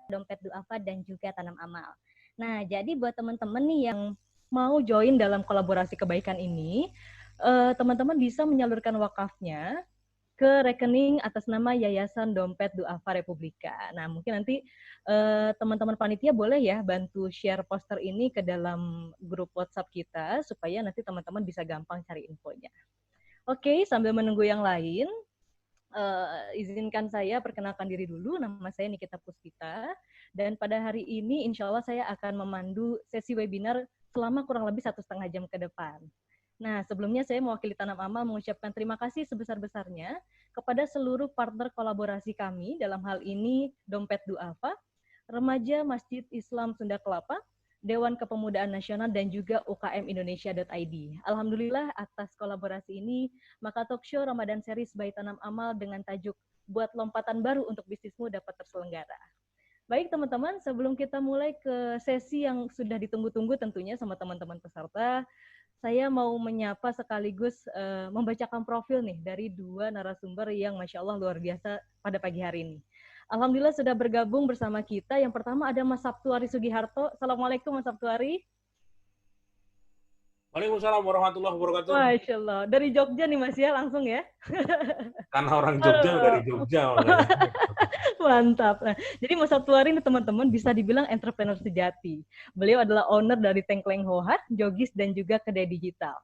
Dompet Duafa dan juga Tanam Amal. Nah, jadi buat teman-teman nih yang mau join dalam kolaborasi kebaikan ini, teman-teman bisa menyalurkan wakafnya ke rekening atas nama Yayasan Dompet Duafa Republika. Nah, mungkin nanti teman-teman panitia boleh ya bantu share poster ini ke dalam grup WhatsApp kita supaya nanti teman-teman bisa gampang cari infonya. Oke, sambil menunggu yang lain, izinkan saya perkenalkan diri dulu. Nama saya Nikita Puspita, dan pada hari ini insya Allah saya akan memandu sesi webinar selama kurang lebih 1,5 jam ke depan. Nah, sebelumnya saya mewakili Tanam Amal mengucapkan terima kasih sebesar-besarnya kepada seluruh partner kolaborasi kami, dalam hal ini Dompet Duafa, Remaja Masjid Islam Sunda Kelapa, Dewan Kepemudaan Nasional, dan juga UKM Indonesia.id. Alhamdulillah atas kolaborasi ini, maka talk show Ramadan Series by Tanam Amal dengan tajuk Buat Lompatan Baru untuk Bisnismu dapat terselenggara. Baik teman-teman, sebelum kita mulai ke sesi yang sudah ditunggu-tunggu tentunya sama teman-teman peserta, saya mau menyapa sekaligus membacakan profil nih dari dua narasumber yang Masya Allah luar biasa pada pagi hari ini. Alhamdulillah sudah bergabung bersama kita. Yang pertama ada Mas Sabtuari Sugiharto. Assalamualaikum Mas Sabtuari. Waalaikumsalam warahmatullahi wabarakatuh. Masya Allah. Dari Jogja nih Mas ya, langsung ya. Karena orang Jogja dari Jogja makanya. Mantap. Nah, jadi Mas Sabtuari ini teman-teman bisa dibilang entrepreneur sejati. Beliau adalah owner dari Tengkleng Hohat, Jogis, dan juga kedai digital.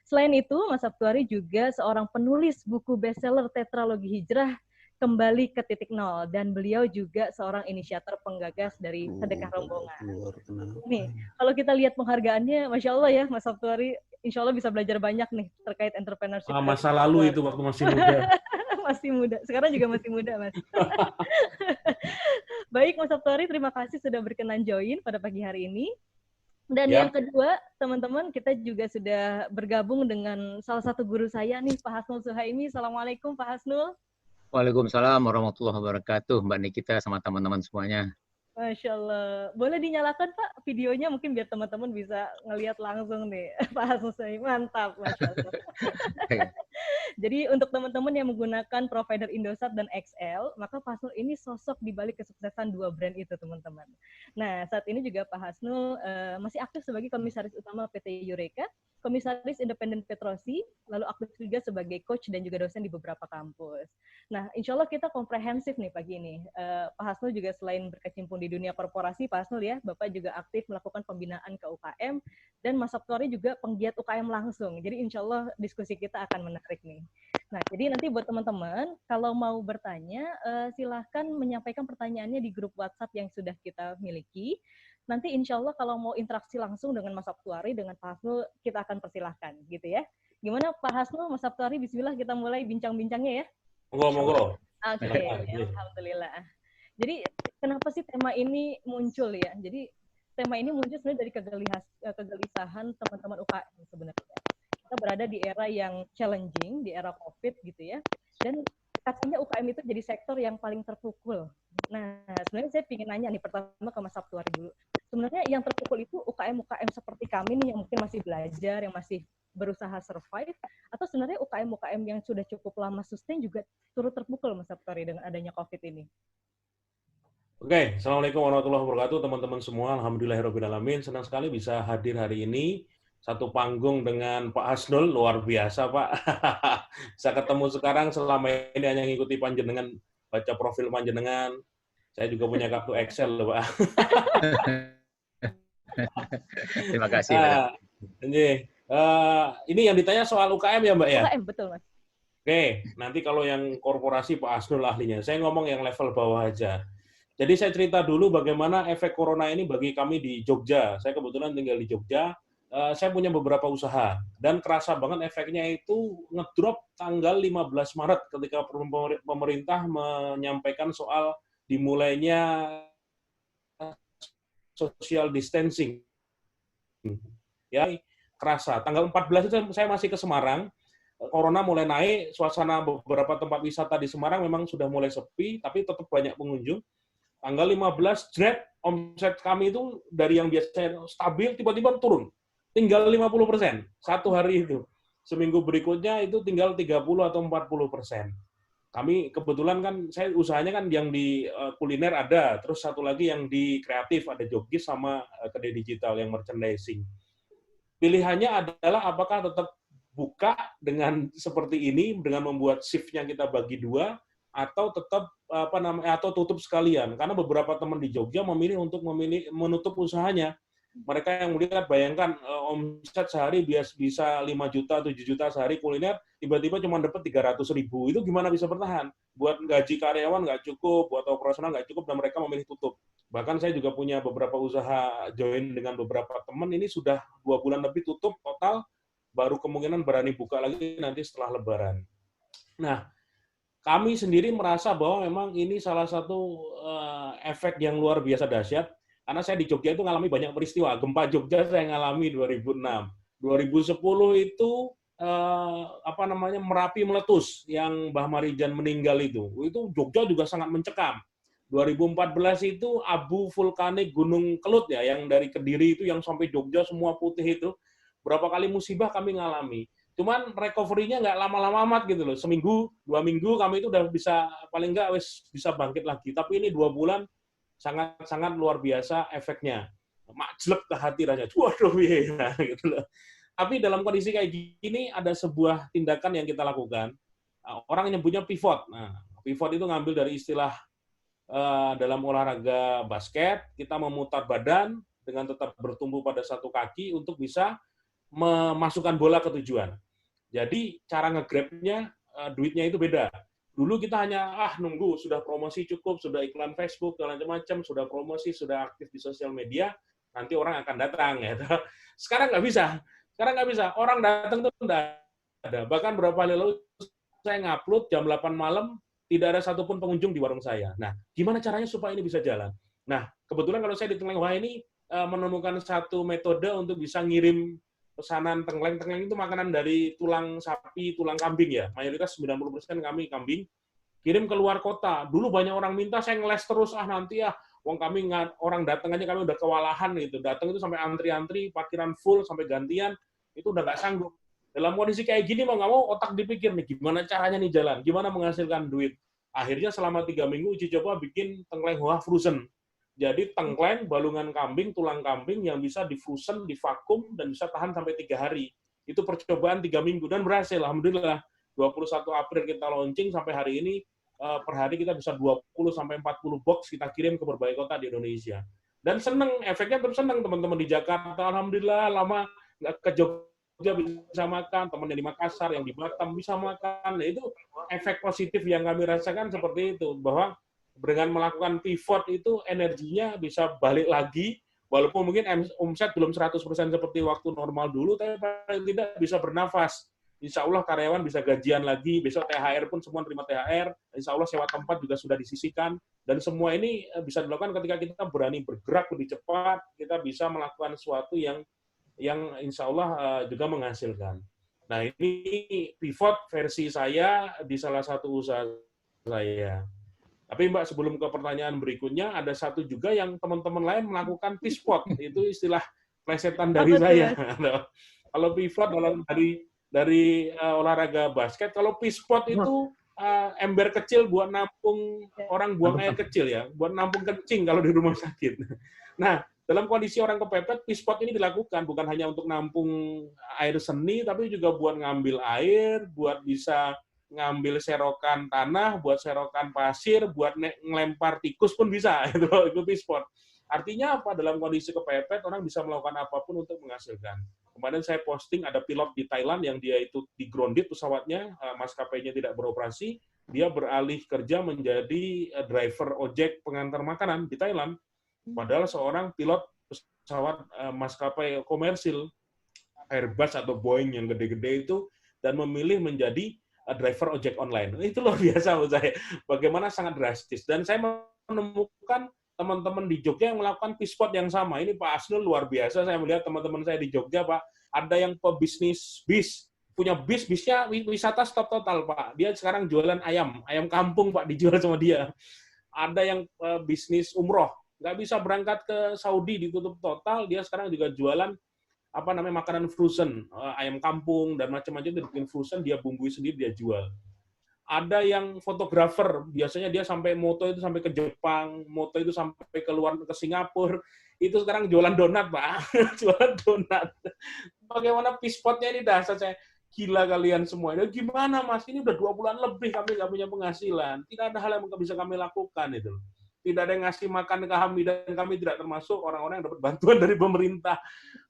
Selain itu, Mas Sabtuari juga seorang penulis buku bestseller Tetralogi Hijrah Kembali ke Titik Nol, dan beliau juga seorang inisiator penggagas dari Sedekah Rombongan. Nih, kalau kita lihat penghargaannya, Masya Allah ya, Mas Sabtuari, insya Allah bisa belajar banyak nih terkait entrepreneurship. Masa lalu itu waktu masih muda. Masih muda, sekarang juga masih muda, Mas. Baik, Mas Sabtuari, terima kasih sudah berkenan join pada pagi hari ini. Dan yang kedua, teman-teman, kita juga sudah bergabung dengan salah satu guru saya nih, Pak Hasnul Suhaimi. Assalamualaikum, Pak Hasnul. Waalaikumsalam warahmatullahi wabarakatuh, Mbak Nikita sama teman-teman semuanya. Masya Allah. Boleh dinyalakan, Pak, videonya mungkin biar teman-teman bisa ngelihat langsung nih. Pak Hasnul Suhaimi, mantap, Masya Allah. Jadi untuk teman-teman yang menggunakan provider Indosat dan XL, maka Pak Hasnul ini sosok di balik kesuksesan dua brand itu, teman-teman. Nah, saat ini juga Pak Hasnul masih aktif sebagai komisaris utama PT Eureka, komisaris independen Petrosi, lalu aktif juga sebagai coach dan juga dosen di beberapa kampus. Nah, insya Allah kita komprehensif nih pagi ini. Pak Hasnul juga selain berkecimpung di dunia korporasi, Pak Hasnul ya, Bapak juga aktif melakukan pembinaan ke UKM, dan Mas Sabtuari juga penggiat UKM langsung. Jadi insya Allah diskusi kita akan menarik nih. Nah, jadi nanti buat teman-teman, kalau mau bertanya, silahkan menyampaikan pertanyaannya di grup WhatsApp yang sudah kita miliki. Nanti insya Allah kalau mau interaksi langsung dengan Mas Sabtuari, dengan Pak Hasnul, kita akan persilahkan gitu ya. Gimana Pak Hasnul, Mas Sabtuari, bismillah kita mulai bincang-bincangnya ya. Monggo. Oke, alhamdulillah. Jadi kenapa sih tema ini muncul ya? Jadi tema ini muncul sebenarnya dari kegelisahan teman-teman UKM sebenarnya. Kita berada di era yang challenging, di era COVID gitu ya. Dan katanya UKM itu jadi sektor yang paling terpukul. Nah, sebenarnya saya ingin nanya nih pertama ke Mas Sabtuari dulu. Sebenarnya yang terpukul itu UKM-UKM seperti kami nih yang mungkin masih belajar, yang masih berusaha survive, atau sebenarnya UKM-UKM yang sudah cukup lama sustain juga turut terpukul, Mas Sabtuari, dengan adanya COVID ini? Oke, Assalamualaikum warahmatullahi wabarakatuh teman-teman semua. Alhamdulillahirrahmanirrahim. Senang sekali bisa hadir hari ini. Satu panggung dengan Pak Hasnul, luar biasa Pak. Bisa ketemu sekarang, selama ini hanya ngikuti panjenengan, baca profil panjenengan. Saya juga punya kartu Excel loh Pak. Terima kasih. Ini yang ditanya soal UKM ya Mbak ya? UKM, betul Mas. Oke, nanti kalau yang korporasi Pak Hasnul ahlinya. Saya ngomong yang level bawah aja. Jadi saya cerita dulu bagaimana efek corona ini bagi kami di Jogja. Saya kebetulan tinggal di Jogja. Saya punya beberapa usaha. Dan kerasa banget efeknya itu ngedrop tanggal 15 Maret ketika pemerintah menyampaikan soal dimulainya social distancing. Ya, kerasa. Tanggal 14 itu saya masih ke Semarang. Corona mulai naik, suasana beberapa tempat wisata di Semarang memang sudah mulai sepi, tapi tetap banyak pengunjung. Tanggal 15, omset kami itu dari yang biasanya stabil, tiba-tiba turun. Tinggal 50%, satu hari itu. Seminggu berikutnya itu tinggal 30 atau 40%. Kami kebetulan kan, saya usahanya kan yang di kuliner ada, terus satu lagi yang di kreatif, ada Jogis sama kedai digital yang merchandising. Pilihannya adalah apakah tetap buka dengan seperti ini, dengan membuat shift-nya kita bagi dua, atau tetap atau tutup sekalian. Karena beberapa teman di Jogja memilih menutup usahanya. Mereka yang melihat, bayangkan omset sehari bisa 5 juta, 7 juta sehari kuliner, tiba-tiba cuma dapat 300.000. Itu gimana bisa bertahan? Buat gaji karyawan nggak cukup, buat operasional nggak cukup, dan mereka memilih tutup. Bahkan saya juga punya beberapa usaha join dengan beberapa teman, ini sudah 2 bulan lebih tutup total, baru kemungkinan berani buka lagi nanti setelah Lebaran. Nah, kami sendiri merasa bahwa memang ini salah satu efek yang luar biasa dahsyat, karena saya di Jogja itu ngalami banyak peristiwa. Gempa Jogja saya ngalami 2006. 2010 itu Merapi meletus, yang Mbah Marijan meninggal itu Jogja juga sangat mencekam. 2014 itu abu vulkanik Gunung Kelut ya, yang dari Kediri itu yang sampai Jogja semua putih itu. Berapa kali musibah kami ngalami. Cuman recovery-nya nggak lama-lama amat gitu loh. Seminggu, 2 minggu kami itu udah bisa, paling nggak bisa bangkit lagi. Tapi ini 2 bulan sangat-sangat luar biasa efeknya. Majlep ke hati rasanya. Waduh, ya, gitu loh. Tapi dalam kondisi kayak gini ada sebuah tindakan yang kita lakukan. Orang nyebutnya pivot. Nah, pivot itu ngambil dari istilah dalam olahraga basket, kita memutar badan dengan tetap bertumbuh pada satu kaki untuk bisa memasukkan bola ke tujuan. Jadi cara nge-grab-nya, duitnya itu beda. Dulu kita hanya nunggu, sudah promosi cukup, sudah iklan Facebook, dan macam-macam, sudah promosi, sudah aktif di sosial media, nanti orang akan datang. Ya. Sekarang nggak bisa. Orang datang tuh nggak ada. Bahkan berapa hari lalu saya ngupload jam 8 malam, tidak ada satupun pengunjung di warung saya. Nah, gimana caranya supaya ini bisa jalan? Nah, kebetulan kalau saya di Tengkleng ini menemukan satu metode untuk bisa ngirim pesanan tengkleng. Tengkleng itu makanan dari tulang sapi, tulang kambing ya. Mayoritas 90% kami kambing. Kirim ke luar kota. Dulu banyak orang minta, saya ngeles terus, nanti ya, wong kami orang datang aja kami udah kewalahan gitu. Datang itu sampai antri-antri, parkiran full, sampai gantian, itu udah nggak sanggup. Dalam kondisi kayak gini mau nggak mau otak dipikir nih, gimana caranya nih jalan, gimana menghasilkan duit. Akhirnya selama 3 minggu uji coba bikin tengkleng hoa frozen. Jadi tengkleng, balungan kambing, tulang kambing yang bisa difrozen, divakum, dan bisa tahan sampai 3 hari. Itu percobaan 3 minggu, dan berhasil. Alhamdulillah, 21 April kita launching, sampai hari ini, per hari kita bisa 20-40 box kita kirim ke berbagai kota di Indonesia. Dan seneng, efeknya terus seneng teman-teman di Jakarta. Alhamdulillah, lama nggak ke Jogja bisa makan, teman yang di Makassar, yang di Batam bisa makan. Nah, itu efek positif yang kami rasakan seperti itu, bahwa dengan melakukan pivot itu energinya bisa balik lagi, walaupun mungkin omset belum 100% seperti waktu normal dulu, tapi paling tidak bisa bernafas. Insya Allah karyawan bisa gajian lagi, besok THR pun semua terima THR, insya Allah sewa tempat juga sudah disisihkan, dan semua ini bisa dilakukan ketika kita berani bergerak lebih cepat, kita bisa melakukan sesuatu yang insya Allah juga menghasilkan. Nah, ini pivot versi saya di salah satu usaha saya. Tapi Mbak, sebelum ke pertanyaan berikutnya, ada satu juga yang teman-teman lain melakukan pivot. Itu istilah plesetan dari saya. Kalau pivot dari olahraga basket, kalau pivot itu ember kecil buat nampung orang buang air kecil ya, buat nampung kencing kalau di rumah sakit. Nah, dalam kondisi orang kepepet, pivot ini dilakukan bukan hanya untuk nampung air seni, tapi juga buat ngambil air, buat bisa ngambil serokan tanah, buat serokan pasir, buat ngelempar tikus pun bisa. Itu pivot. Artinya apa? Dalam kondisi kepepet, orang bisa melakukan apapun untuk menghasilkan. Kemarin saya posting ada pilot di Thailand yang dia itu di-grounded pesawatnya, maskapainya tidak beroperasi, dia beralih kerja menjadi driver ojek pengantar makanan di Thailand. Padahal seorang pilot pesawat maskapai komersil, Airbus atau Boeing yang gede-gede itu, dan memilih menjadi driver ojek online. Itu luar biasa menurut saya. Bagaimana sangat drastis. Dan saya menemukan teman-teman di Jogja yang melakukan pivot yang sama. Ini Pak Asnul luar biasa. Saya melihat teman-teman saya di Jogja, Pak, ada yang pebisnis bis, punya bisnya wisata stop total, Pak. Dia sekarang jualan ayam kampung, Pak, dijual sama dia. Ada yang bisnis umroh, nggak bisa berangkat ke Saudi, ditutup total, dia sekarang juga jualan makanan frozen, ayam kampung dan macam-macam itu bikin frozen, dia bumbui sendiri, dia jual. Ada yang fotografer, biasanya dia sampai moto itu sampai ke Jepang, moto itu sampai ke Singapura. Itu sekarang jualan donat, Pak. Jualan donat. Bagaimana pispotnya ini dasar saya. Gila kalian semua. Ya, gimana Mas? Ini udah 2 bulan lebih kami nggak punya penghasilan. Tidak ada hal yang bisa kami lakukan itu. Tidak ada yang ngasih makan ke kami dan kami tidak termasuk orang-orang yang dapat bantuan dari pemerintah.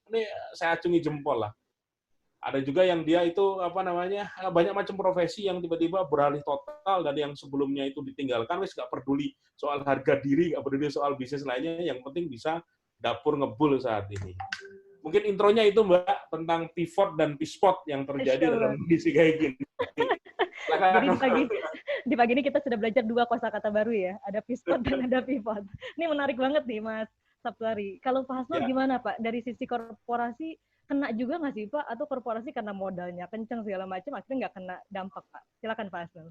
Ini saya acungi jempol lah. Ada juga yang dia itu banyak macam profesi yang tiba-tiba beralih total dari yang sebelumnya itu ditinggalkan, wes nggak peduli soal harga diri, nggak peduli soal bisnis lainnya, yang penting bisa dapur ngebul saat ini. Mungkin intronya itu Mbak tentang pivot dan pispot yang terjadi dalam kondisi kayak gini. Jadi di pagi ini kita sudah belajar 2 kosakata baru ya, ada pispot dan ada pivot. Ini menarik banget nih Mas Sabtuari. Kalau Pak Hasnul gimana Pak? Dari sisi korporasi kena juga nggak sih Pak? Atau korporasi karena modalnya kencang segala macam akhirnya nggak kena dampak Pak? Silakan Pak Hasnul.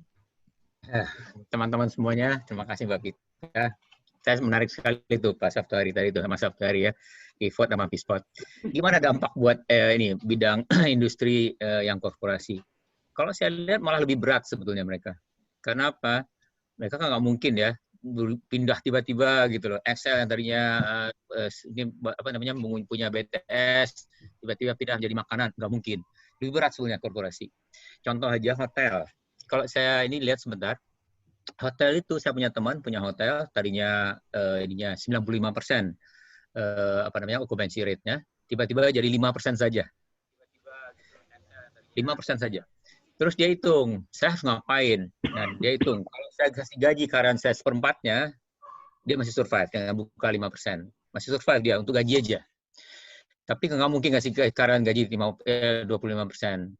Teman-teman semuanya, terima kasih Mbak Pita. Saya menarik sekali itu Pak Sabtuari tadi itu, Mas Sabtuari ya, pivot sama pispot. Gimana dampak buat ini bidang industri yang korporasi? Kalau saya lihat malah lebih berat sebetulnya mereka. Karena apa? Mereka kan nggak mungkin ya pindah tiba-tiba gitu loh. Excel yang tadinya punya BTS tiba-tiba pindah menjadi makanan, nggak mungkin. Lebih berat sebetulnya korporasi. Contoh aja hotel. Kalau saya ini lihat sebentar, hotel itu saya punya teman punya hotel tadinya 95% occupancy rate-nya, tiba-tiba jadi 5% saja. 5% saja. Terus dia hitung, saya harus ngapain? Nah, dia hitung, kalau saya kasih gaji karyawan saya seperempatnya, dia masih survive, dengan buka 5%. Masih survive dia, untuk gaji aja. Tapi nggak mungkin kasih karyawan gaji 25%.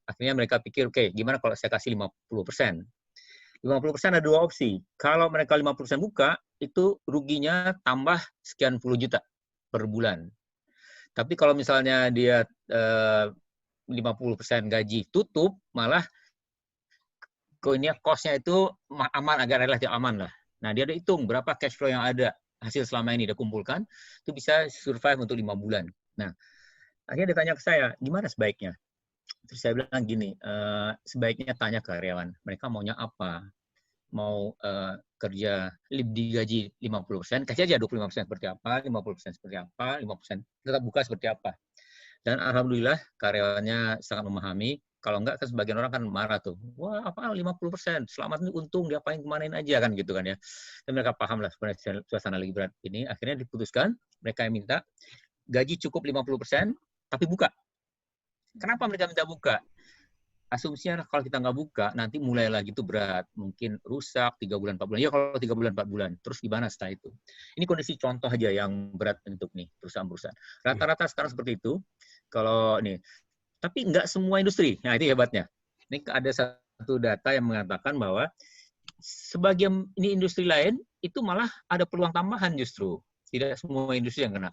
Akhirnya mereka pikir, oke, gimana kalau saya kasih 50%? 50% ada 2 opsi. Kalau mereka 50% buka, itu ruginya tambah sekian puluh juta per bulan. Tapi kalau misalnya dia 50% gaji tutup, malah cost-nya itu aman, agak relatif aman lah. Nah, dia ada hitung berapa cash flow yang ada, hasil selama ini dia kumpulkan, itu bisa survive untuk 5 bulan. Nah, akhirnya dia tanya ke saya, gimana sebaiknya? Terus saya bilang gini, sebaiknya tanya ke karyawan, mereka maunya apa? Mau kerja digaji 50%, kasih aja 25% seperti apa, 50% seperti apa, 5% tetap buka seperti apa. Dan alhamdulillah karyawannya sangat memahami. Kalau enggak, kan sebagian orang kan marah tuh. Wah, apa 50%? Selamat ini untung, diapain kemanain aja kan gitu kan ya. Dan mereka paham lah sebenarnya suasana lagi berat ini. Akhirnya diputuskan, mereka yang minta gaji cukup 50%, tapi buka. Kenapa mereka minta buka? Asumsinya kalau kita nggak buka, nanti mulai lagi itu berat. Mungkin rusak 3 bulan, 4 bulan. Ya kalau 3 bulan, 4 bulan. Terus gimana setelah itu? Ini kondisi contoh aja yang berat untuk nih perusahaan-perusahaan. Rata-rata sekarang seperti itu. Kalau nih, tapi nggak semua industri. Nah, itu hebatnya. Ini ada satu data yang mengatakan bahwa sebagian ini industri lain itu malah ada peluang tambahan justru. Tidak semua industri yang kena.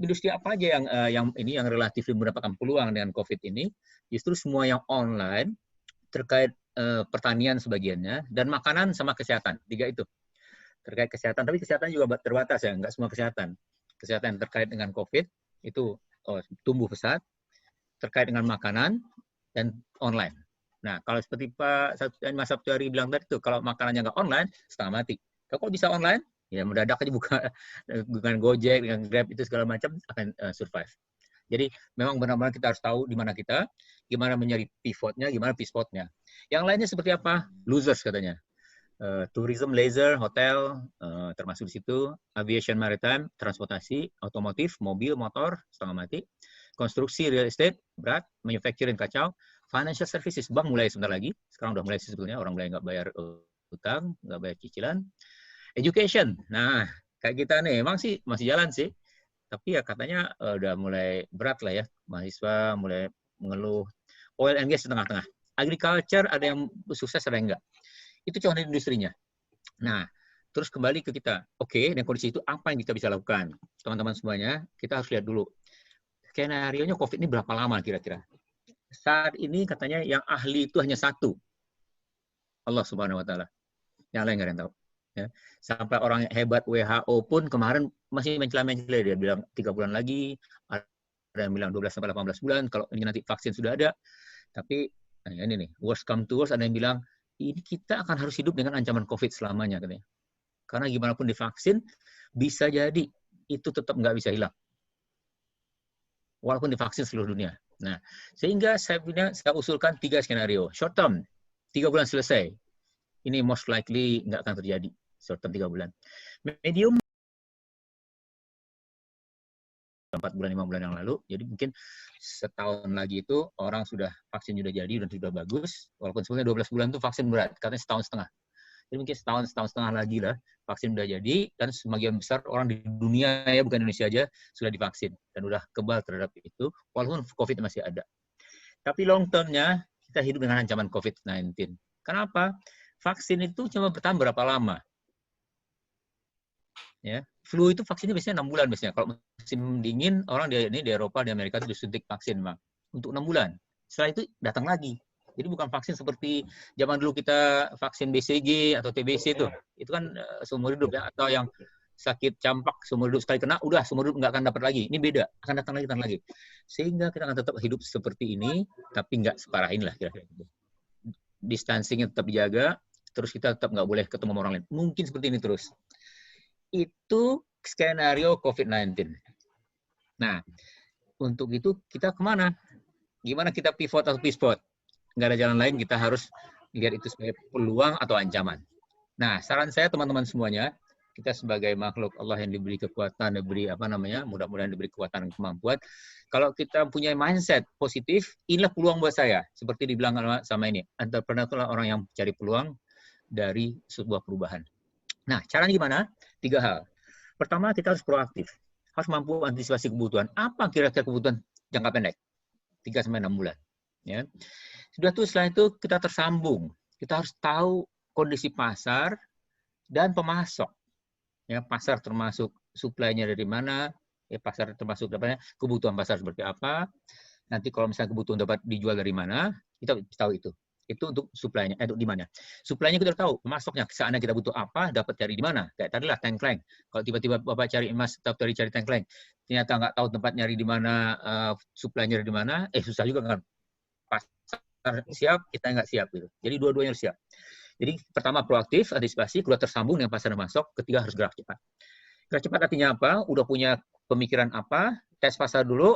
Industri apa aja yang relatif mendapatkan peluang dengan COVID ini? Justru semua yang online terkait pertanian sebagiannya dan makanan sama kesehatan. 3 itu. Terkait kesehatan, tapi kesehatan juga terbatas ya, nggak semua kesehatan. Kesehatan terkait dengan COVID itu tumbuh pesat. Terkait dengan makanan dan online. Nah, kalau seperti Mas Sabtuari bilang tadi tuh, kalau makanannya nggak online, setengah mati. Kalau bisa online, ya mendadak aja buka dengan Gojek, dengan Grab, itu segala macam akan survive. Jadi memang benar-benar kita harus tahu di mana kita, gimana mencari pivotnya, gimana pispotnya. Yang lainnya seperti apa? Losers katanya. Tourism, leisure, hotel, termasuk di situ, aviation, maritime, transportasi, otomotif, mobil, motor, setengah mati. Konstruksi, real estate, berat, manufacturing, kacau, financial services, bank mulai sebentar lagi, sekarang udah mulai sebetulnya, orang mulai nggak bayar utang, nggak bayar cicilan. Education, nah kayak kita nih, emang sih masih jalan sih, tapi ya katanya udah mulai berat lah ya, mahasiswa mulai mengeluh. Oil and gas setengah-tengah. Agriculture ada yang sukses, ada yang enggak. Itu cuma industrinya. Nah, terus kembali ke kita, oke, dengan kondisi itu apa yang kita bisa lakukan? Teman-teman semuanya, kita harus lihat dulu. Skenario-nya COVID ini berapa lama kira-kira? Saat ini katanya yang ahli itu hanya 1. Allah Subhanahu wa Ta'ala. Yang lain nggak ada yang tahu. Ya. Sampai orang yang hebat WHO pun kemarin masih mencela-mencela, dia bilang 3 bulan lagi, ada yang bilang 12 sampai 18 bulan kalau ini nanti vaksin sudah ada. Tapi nah ini nih, worst come to worst, ada yang bilang ini kita akan harus hidup dengan ancaman COVID selamanya katanya. Karena gimana pun divaksin, bisa jadi itu tetap nggak bisa hilang. Walaupun divaksin seluruh dunia. Nah, sehingga saya usulkan 3 skenario. Short term, 3 bulan selesai. Ini most likely nggak akan terjadi. Short term 3 bulan. Medium, 4 bulan, 5 bulan yang lalu. Jadi mungkin setahun lagi itu orang sudah vaksin sudah jadi dan sudah bagus. Walaupun sebenarnya 12 bulan itu vaksin berat, katanya setahun setengah. Jadi mungkin setahun setengah lagi lah vaksin sudah jadi dan sebagian besar orang di dunia ya bukan Indonesia aja sudah divaksin dan sudah kebal terhadap itu walaupun COVID masih ada. Tapi long term-nya kita hidup dengan ancaman COVID-19. Kenapa? Vaksin itu cuma bertahan berapa lama? Ya, flu itu vaksinnya biasanya 6 bulan biasanya. Kalau musim dingin orang di Eropa, di Amerika itu disuntik vaksin Bang, untuk 6 bulan. Setelah itu datang lagi. Jadi bukan vaksin seperti zaman dulu kita vaksin BCG atau TBC itu. Itu kan seumur hidup ya, atau yang sakit campak seumur hidup sekali kena udah seumur hidup nggak akan dapat lagi. Ini beda, akan datang lagi. Sehingga kita akan tetap hidup seperti ini tapi nggak separah inilah kira-kira. Distancing tetap dijaga, terus kita tetap nggak boleh ketemu sama orang lain. Mungkin seperti ini terus. Itu skenario COVID-19. Nah, untuk itu kita kemana? Gimana kita pivot atau pivot? Nggak ada jalan lain, kita harus lihat itu sebagai peluang atau ancaman. Nah, saran saya teman-teman semuanya, kita sebagai makhluk Allah yang diberi kekuatan, diberi mudah-mudahan diberi kekuatan dan kemampuan. Kalau kita punya mindset positif, inilah peluang buat saya. Seperti dibilang sama ini, entrepreneur itulah orang yang cari peluang dari sebuah perubahan. Nah, caranya gimana? 3 hal. Pertama, kita harus proaktif. Harus mampu antisipasi kebutuhan. Apa kira-kira kebutuhan jangka pendek? 3-6 bulan. Ya. Sudah tuh setelah itu kita tersambung. Kita harus tahu kondisi pasar dan pemasok. Ya, pasar termasuk suplainya dari mana, ya pasar termasuk kebutuhan pasar seperti apa. Nanti kalau misalnya kebutuhan dapat dijual dari mana, kita tahu itu. Itu untuk suplainya, untuk di mana. Suplainya kita tahu, pemasoknya seandainya kita butuh apa, dapat cari di mana. Kayak tadi lah tengkleng. Kalau tiba-tiba Bapak cari emas, tetap cari tengkleng. Ternyata nggak tahu tempat nyari di mana, suplainya dari mana, susah juga kan. Siap, kita nggak siap gitu. Jadi dua-duanya harus siap. Jadi pertama proaktif, antisipasi, kedua tersambung dengan pasar dan masuk, ketiga harus gerak cepat. Gerak cepat artinya apa? Udah punya pemikiran apa? Tes pasar dulu,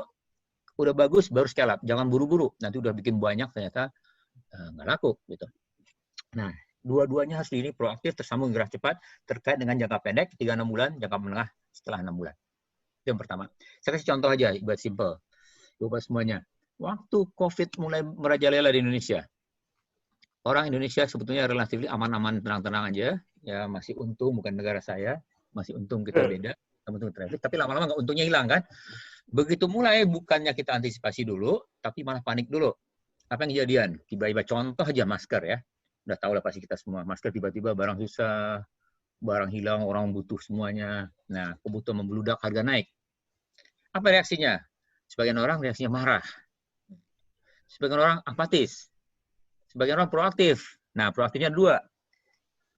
udah bagus, baru scale up. Jangan buru-buru. Nanti udah bikin banyak ternyata nggak laku gitu. Nah, dua-duanya harus ini proaktif, tersambung, gerak cepat terkait dengan jangka pendek 3-6 bulan, jangka menengah setelah 6 bulan. Itu yang pertama. Saya kasih contoh aja buat simple. Buat semuanya. Waktu COVID mulai merajalela di Indonesia, orang Indonesia sebetulnya relatif aman-aman, tenang-tenang aja. Ya masih untung, bukan negara saya. Masih untung kita beda. Untung traffic, tapi lama-lama nggak untungnya hilang kan. Begitu mulai bukannya kita antisipasi dulu, tapi malah panik dulu. Apa yang kejadian? Tiba-tiba contoh aja masker ya. Udah tahu lah pasti kita semua. Masker tiba-tiba barang susah, barang hilang, orang butuh semuanya. Nah, kebutuhan membludak, harga naik. Apa reaksinya? Sebagian orang reaksinya marah. Sebagian orang apatis. Sebagian orang proaktif. Nah, proaktifnya 2.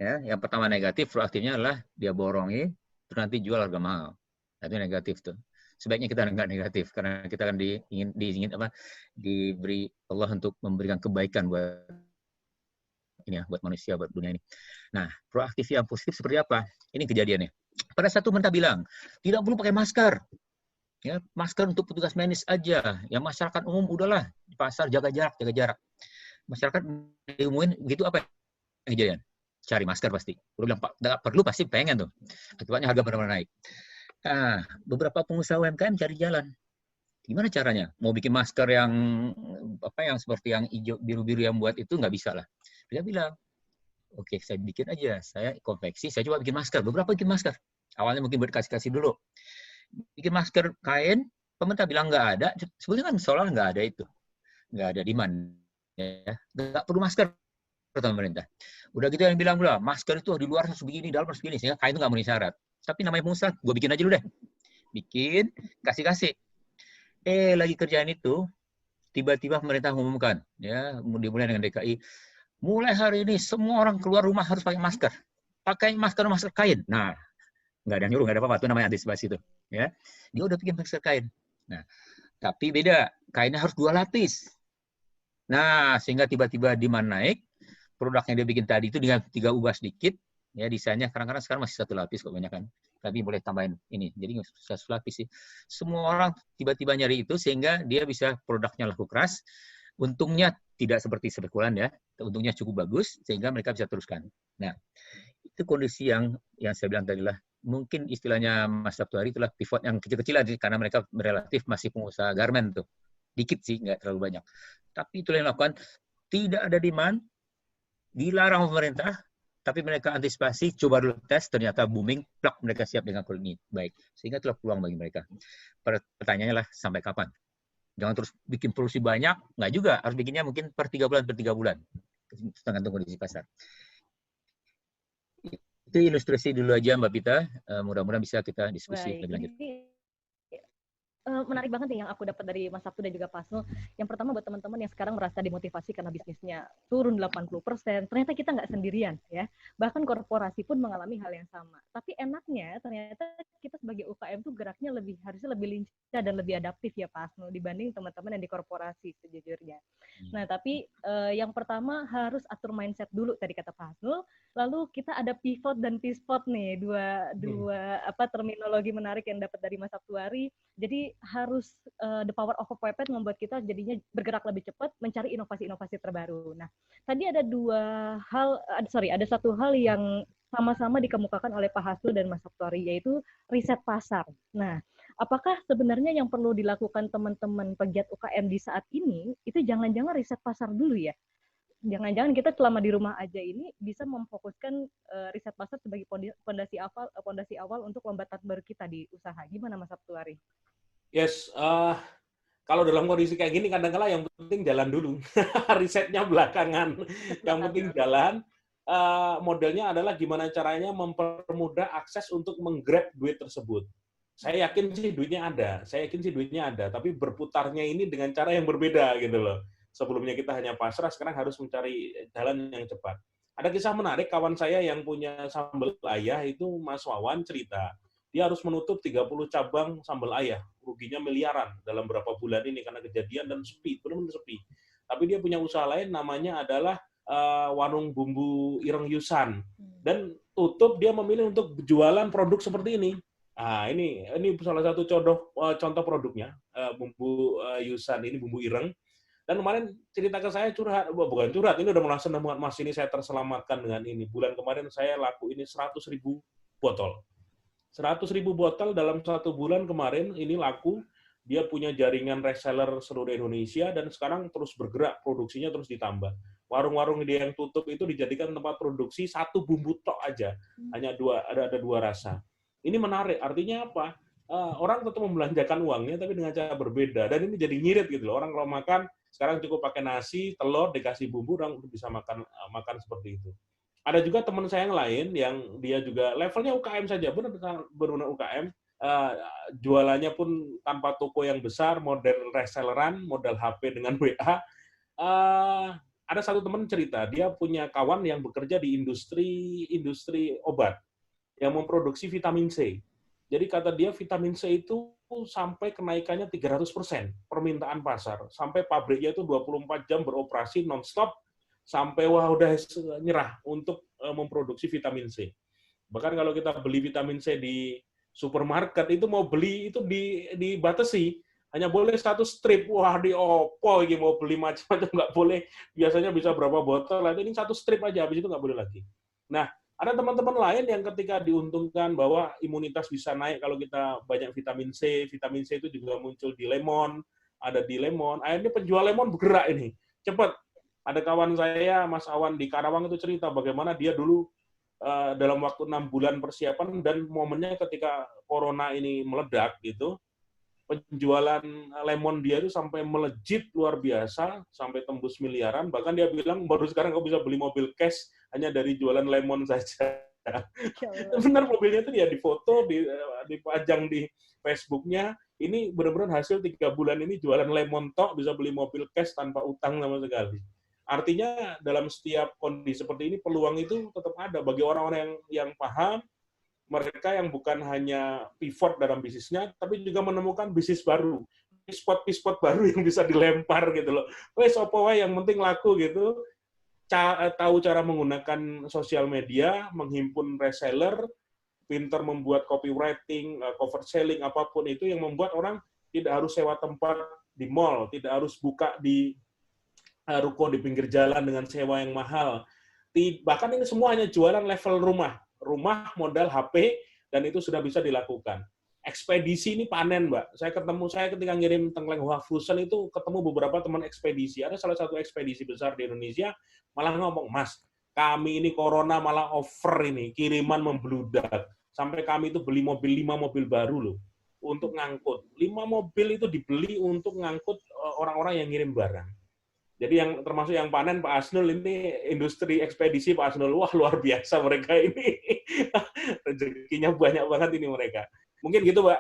Ya, yang pertama negatif, proaktifnya adalah dia borongi, terus nanti jual harga mahal. Nah, itu negatif tuh. Sebaiknya kita nggak negatif, karena kita akan diberi Allah untuk memberikan kebaikan buat ini ya, buat manusia, buat dunia ini. Nah, proaktif yang positif seperti apa? Ini kejadiannya. Pada satu pemerintah bilang, tidak perlu pakai masker. Ya, masker untuk petugas medis aja. Yang masyarakat umum udahlah di pasar jaga jarak. Masyarakat diumumin gitu apa yang kejadian? Cari masker pasti. Udah bilang Pak, nggak perlu pasti pengen tuh. Akibatnya harga benar-benar naik. Nah, beberapa pengusaha UMKM cari jalan. Gimana caranya? Mau bikin masker yang yang seperti yang hijau biru-biru yang buat itu nggak bisa lah. Dia bilang, oke, saya bikin aja. Saya konveksi, saya coba bikin masker. Beberapa bikin masker. Awalnya mungkin buat kasih-kasih dulu. Bikin masker kain, pemerintah bilang nggak ada. Sebetulnya kan seolah nggak ada itu. Nggak ada demand. Ya. Nggak perlu masker, kata pemerintah. Udah gitu yang bilang pula, masker itu di luar harus begini, dalam harus begini. Sehingga kain itu nggak memenuhi syarat. Tapi namanya pengusaha, gue bikin aja dulu deh. Bikin, kasih-kasih. Lagi kerjaan itu, tiba-tiba pemerintah mengumumkan, ya, dimulai dengan DKI, mulai hari ini semua orang keluar rumah harus pakai masker. Pakai masker kain. Nah, nggak ada yang nyuruh, nggak ada apa-apa. Itu namanya antisipasi itu. Ya. Dia udah bikin masker kain. Nah, tapi beda. Kainnya harus 2 lapis. Nah, sehingga tiba-tiba demand naik, produk yang dia bikin tadi itu dengan 3 ubah sedikit, ya desainnya kadang-kadang sekarang masih 1 lapis kok banyak kan. Tapi boleh tambahin ini. Jadi nggak usah 1 lapis sih. Semua orang tiba-tiba nyari itu sehingga dia bisa produknya laku keras. Untungnya tidak seperti spekulan ya. Untungnya cukup bagus sehingga mereka bisa teruskan. Nah, itu kondisi yang saya bilang tadi lah. Mungkin istilahnya Mas Sabtuari itulah pivot yang kecil-kecilan karena mereka relatif masih pengusaha garment tuh. Dikit sih, nggak terlalu banyak. Tapi itulah yang dilakukan. Tidak ada demand, dilarang pemerintah, tapi mereka antisipasi, coba dulu tes, ternyata booming, plak, mereka siap dengan kondisi baik. Sehingga itulah peluang bagi mereka. Pertanyaannya lah, sampai kapan? Jangan terus bikin produksi banyak, nggak juga. Harus bikinnya mungkin per 3 bulan. Tergantung kondisi pasar. Itu ilustrasi dulu aja Mbak Pita. Mudah-mudahan bisa kita diskusi lebih lanjut. Menarik banget nih yang aku dapat dari Mas Sabtu dan juga Pak Asnul. Yang pertama buat teman-teman yang sekarang merasa dimotivasi karena bisnisnya turun 80%, ternyata kita nggak sendirian ya. Bahkan korporasi pun mengalami hal yang sama. Tapi enaknya ternyata kita sebagai UKM tuh geraknya harusnya lebih lincah dan lebih adaptif ya Pak Asnul dibanding teman-teman yang di korporasi sejujurnya. Nah, tapi yang pertama harus atur mindset dulu tadi kata Pak Asnul. Lalu kita ada pivot dan pispot nih, dua terminologi menarik yang dapat dari Mas Sabtuari. Jadi harus the power of a pivot membuat kita jadinya bergerak lebih cepat mencari inovasi-inovasi terbaru. Nah, tadi ada ada satu hal yang sama-sama dikemukakan oleh Pak Hasnul dan Mas Sabtuari, yaitu riset pasar. Nah, apakah sebenarnya yang perlu dilakukan teman-teman pegiat UKM di saat ini itu jangan-jangan riset pasar dulu ya? Jangan-jangan kita selama di rumah aja ini bisa memfokuskan riset pasar sebagai fondasi awal untuk lompatan baru kita di usaha. Gimana Mas Sabtuari? Yes, kalau dalam kondisi kayak gini kadang-kala yang penting jalan dulu. Risetnya belakangan. Yang penting jalan. Modelnya adalah gimana caranya mempermudah akses untuk menggrab duit tersebut. Saya yakin sih duitnya ada. Tapi berputarnya ini dengan cara yang berbeda gitu loh. Sebelumnya kita hanya pasrah, sekarang harus mencari jalan yang cepat. Ada kisah menarik, kawan saya yang punya sambal ayah itu Mas Wawan cerita. Dia harus menutup 30 cabang sambal ayah. Ruginya miliaran dalam beberapa bulan ini karena kejadian dan sepi, benar-benar sepi. Tapi dia punya usaha lain namanya adalah warung bumbu Ireng Yusan. Dan tutup dia memilih untuk jualan produk seperti ini. Nah, ini salah satu contoh produknya, bumbu Yusan ini, bumbu Ireng. Dan kemarin cerita ke saya bukan curhat, ini udah merasa Mas ini saya terselamatkan dengan ini. Bulan kemarin saya laku ini 100.000 botol. 100.000 botol dalam 1 bulan kemarin ini laku. Dia punya jaringan reseller seluruh Indonesia dan sekarang terus bergerak, produksinya terus ditambah. Warung-warung dia yang tutup itu dijadikan tempat produksi 1 bumbu tok aja, hanya ada 2 rasa. Ini menarik, artinya apa? Orang tetap membelanjakan uangnya tapi dengan cara berbeda dan ini jadi ngirit gitu loh. Orang kalau makan sekarang cukup pakai nasi, telur, dikasih bumbu, orang bisa makan seperti itu. Ada juga teman saya yang lain yang dia juga levelnya UKM saja, benar-benar UKM, jualannya pun tanpa toko yang besar, model reselleran, model HP dengan WA. Ada satu teman cerita, dia punya kawan yang bekerja di industri obat yang memproduksi vitamin C. Jadi kata dia vitamin C itu sampai kenaikannya 300% permintaan pasar. Sampai pabriknya itu 24 jam beroperasi non-stop, sampai udah nyerah untuk memproduksi vitamin C. Bahkan kalau kita beli vitamin C di supermarket, itu mau beli itu dibatasi. Hanya boleh 1 strip. Wah, diopo ini mau beli macam-macam nggak boleh. Biasanya bisa berapa botol, ini 1 strip aja, habis itu nggak boleh lagi. Nah, ada teman-teman lain yang ketika diuntungkan bahwa imunitas bisa naik kalau kita banyak vitamin C itu juga muncul di lemon, ada di lemon. Akhirnya penjual lemon bergerak ini. Cepat. Ada kawan saya, Mas Awan di Karawang itu cerita bagaimana dia dulu dalam waktu 6 bulan persiapan dan momennya ketika corona ini meledak gitu, penjualan lemon dia itu sampai melejit luar biasa, sampai tembus miliaran. Bahkan dia bilang baru sekarang kau bisa beli mobil cash hanya dari jualan lemon saja. Benar, mobilnya itu ya difoto, dipajang di Facebooknya. Ini benar-benar hasil 3 bulan ini jualan lemon tok bisa beli mobil cash tanpa utang sama sekali. Artinya dalam setiap kondisi seperti ini peluang itu tetap ada bagi orang-orang yang paham, mereka yang bukan hanya pivot dalam bisnisnya, tapi juga menemukan bisnis baru, pispot baru yang bisa dilempar gitu loh. Wes opo wae yang penting laku gitu. tahu cara menggunakan sosial media, menghimpun reseller, pinter membuat copywriting, cover selling, apapun itu yang membuat orang tidak harus sewa tempat di mall, tidak harus buka di ruko di pinggir jalan dengan sewa yang mahal. Bahkan ini semua hanya jualan level rumah modal HP, dan itu sudah bisa dilakukan. Ekspedisi ini panen, Mbak. Saya ketika ngirim tengkleng Huafusen itu ketemu beberapa teman ekspedisi. Ada salah satu ekspedisi besar di Indonesia malah ngomong, Mas, kami ini corona malah over ini, kiriman membludak. Sampai kami itu beli 5 mobil baru loh untuk ngangkut. 5 mobil itu dibeli untuk ngangkut orang-orang yang ngirim barang. Jadi yang termasuk yang panen Pak Asnul ini industri ekspedisi Pak Asnul. Wah, luar biasa mereka ini. Rezekinya banyak banget ini mereka. Mungkin gitu, Pak.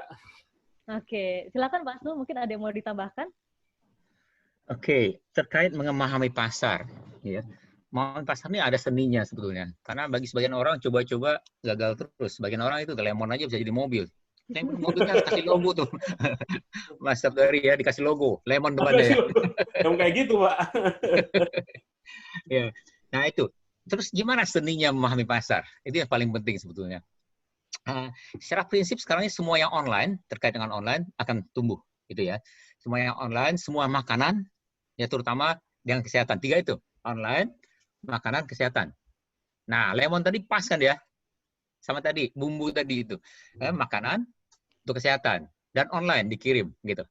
Oke, silakan Pak Asnul, mungkin ada yang mau ditambahkan? Oke, terkait memahami pasar, ya. Memahami pasar ini ada seninya sebetulnya. Karena bagi sebagian orang coba-coba gagal terus. Sebagian orang itu lemon aja bisa jadi mobil. Mobilnya harus kasih logo tuh. Mas Sabdari ya, dikasih logo. Lemon depannya ya. Yang kayak gitu, Pak. Ya. Nah itu. Terus gimana seninya memahami pasar? Itu yang paling penting sebetulnya. Secara prinsip sekarang ini semua yang online, terkait dengan online, akan tumbuh. Gitu ya. Semua yang online, semua makanan, ya terutama dengan kesehatan. 3 itu. Online, makanan, kesehatan. Nah, lemon tadi pas kan ya? Sama tadi, bumbu tadi itu. Makanan, untuk kesehatan, dan online dikirim gitu.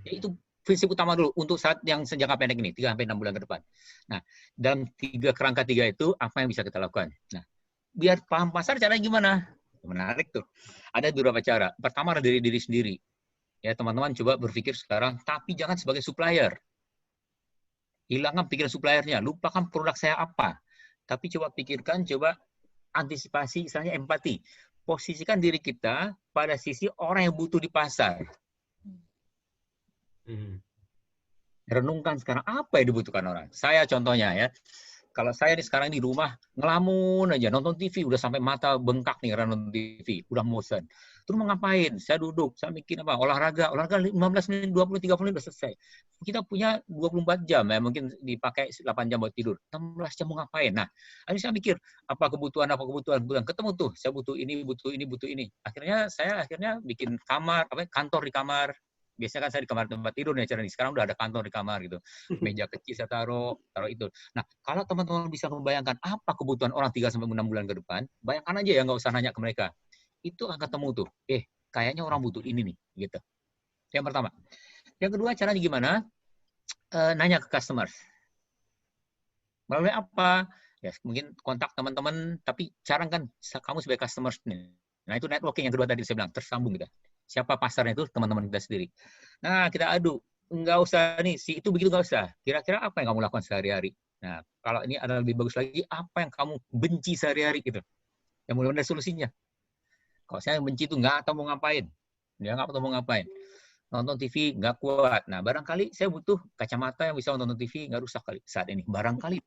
Jadi itu prinsip utama dulu untuk saat yang jangka pendek ini 3-6 bulan ke depan. Nah, dalam kerangka 3 itu apa yang bisa kita lakukan? Nah, biar paham pasar caranya gimana? Menarik tuh. Ada beberapa cara. Pertama dari diri sendiri. Ya, teman-teman coba berpikir sekarang, tapi jangan sebagai supplier. Hilangkan pikiran suppliernya, lupakan produk saya apa. Tapi coba pikirkan, coba antisipasi, misalnya empati. Posisikan diri kita pada sisi orang yang butuh di pasar. Renungkan sekarang apa yang dibutuhkan orang. Saya contohnya ya, kalau saya nih sekarang di rumah ngelamun aja, nonton TV, udah sampai mata bengkak nih karena nonton TV, udah bosan. Terus mau ngapain? Saya duduk, saya mikir apa? Olahraga 15 menit, 20-30 menit udah selesai. Kita punya 24 jam ya, mungkin dipakai 8 jam buat tidur. 16 jam mau ngapain? Nah, akhirnya saya mikir, apa kebutuhan. Ketemu tuh, saya butuh ini. Akhirnya saya bikin kamar, kantor di kamar. Biasanya kan saya di kamar tempat tidur nih, sekarang udah ada kantor di kamar gitu. Meja kecil saya taruh itu. Nah, kalau teman-teman bisa membayangkan apa kebutuhan orang 3-6 bulan ke depan, bayangkan aja ya, nggak usah nanya ke mereka. Itu akan ketemu tuh, kayaknya orang butuh ini nih, gitu. Yang pertama. Yang kedua, caranya gimana? Nanya ke customers. Melalui apa? Ya, mungkin kontak teman-teman, tapi carankan kamu sebagai customers nih. Nah, itu networking yang kedua tadi saya bilang, tersambung gitu. Siapa pasarnya itu teman-teman kita sendiri. Nah, kita adu. Nggak usah nih, si itu begitu nggak usah. Kira-kira apa yang kamu lakukan sehari-hari? Nah, kalau ini ada lebih bagus lagi, apa yang kamu benci sehari-hari gitu. Yang mudah-mudahan ada solusinya. Kalau saya yang benci itu nggak tahu mau ngapain. Dia nggak tahu mau ngapain. Nonton TV nggak kuat. Nah, barangkali saya butuh kacamata yang bisa nonton TV nggak rusak kali saat ini. Barangkali.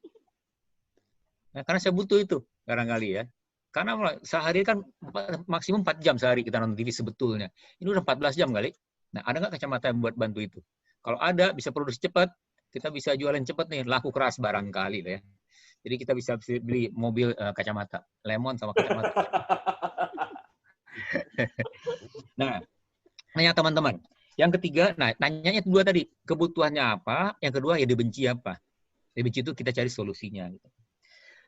Nah, karena saya butuh itu barangkali ya. Karena sehari kan maksimum 4 jam sehari kita nonton TV sebetulnya. Ini udah 14 jam kali. Nah, ada nggak kacamata yang buat bantu itu? Kalau ada, bisa produksi cepat, kita bisa jualan cepat nih, laku keras barangkali ya. Jadi kita bisa beli mobil kacamata, lemon sama kacamata. Nah, nanya teman-teman. Yang ketiga, nanyanya 2 tadi, kebutuhannya apa? Yang kedua, ya dibenci apa? Dibenci itu kita cari solusinya. Gitu.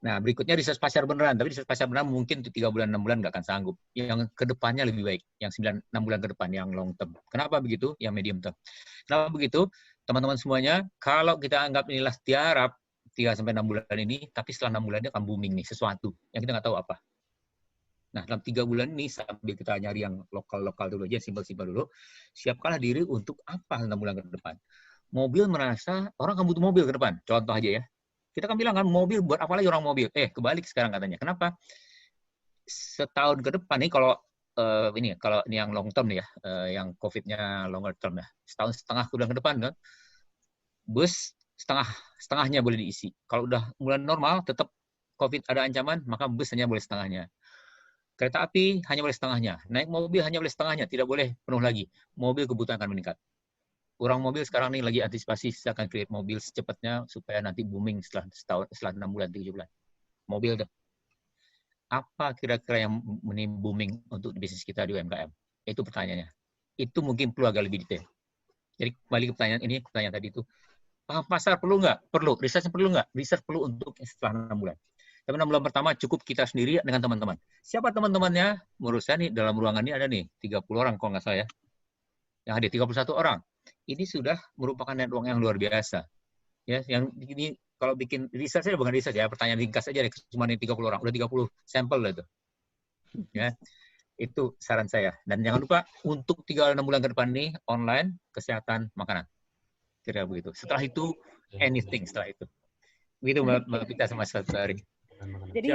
Nah, berikutnya research pasar beneran. Tapi research pasar beneran mungkin 3 bulan, 6 bulan nggak akan sanggup. Yang kedepannya lebih baik. Yang 9-6 bulan ke depan, yang long term. Kenapa begitu? Yang medium term. Kenapa begitu? Teman-teman semuanya, kalau kita anggap inilah tiarap 3-6 bulan ini, tapi setelah 6 bulan ini akan booming nih, sesuatu yang kita nggak tahu apa. Nah, dalam 3 bulan ini, sambil kita nyari yang lokal-lokal dulu aja, simpel-simpel dulu, siapkanlah diri untuk apa 6 bulan ke depan. Mobil merasa, orang akan butuh mobil ke depan. Contoh aja ya. Kita kan bilang kan mobil buat apa lagi orang mobil? Kebalik sekarang katanya. Kenapa? Setahun ke depan nih kalau ini yang long term nih ya, yang COVID-nya longer term ya. Setahun setengah bulan ke depan kan, bus setengahnya boleh diisi. Kalau udah mulai normal, tetap COVID ada ancaman, maka bus hanya boleh setengahnya. Kereta api hanya boleh setengahnya. Naik mobil hanya boleh setengahnya, tidak boleh penuh lagi. Mobil kebutuhan akan meningkat. Orang mobil sekarang nih lagi antisipasi, saya akan create mobil secepatnya supaya nanti booming setelah 6 bulan, 7 bulan. Mobil tuh. Apa kira-kira yang booming untuk bisnis kita di UMKM? Itu pertanyaannya. Itu mungkin perlu agak lebih detail. Jadi kembali ke pertanyaan tadi itu. Paham pasar perlu nggak? Perlu. Research perlu nggak? Research perlu untuk setelah 6 bulan. Tapi 6 bulan pertama cukup kita sendiri dengan teman-teman. Siapa teman-temannya? Menurut saya nih, dalam ruangan ini ada nih 30 orang kalau nggak salah ya. Yang hadir 31 orang. Ini sudah merupakan network yang luar biasa. Ya, yang ini kalau bikin riset saja bukan riset ya, pertanyaan ringkas aja deh, cuma ini 30 orang, udah 30 sampel lah itu. Ya. Itu saran saya. Dan jangan lupa untuk 3-6 bulan ke depan nih online, kesehatan, makanan. Kira begitu. Setelah itu anything setelah itu. Begitu Mbak Pita sama Sari. Jadi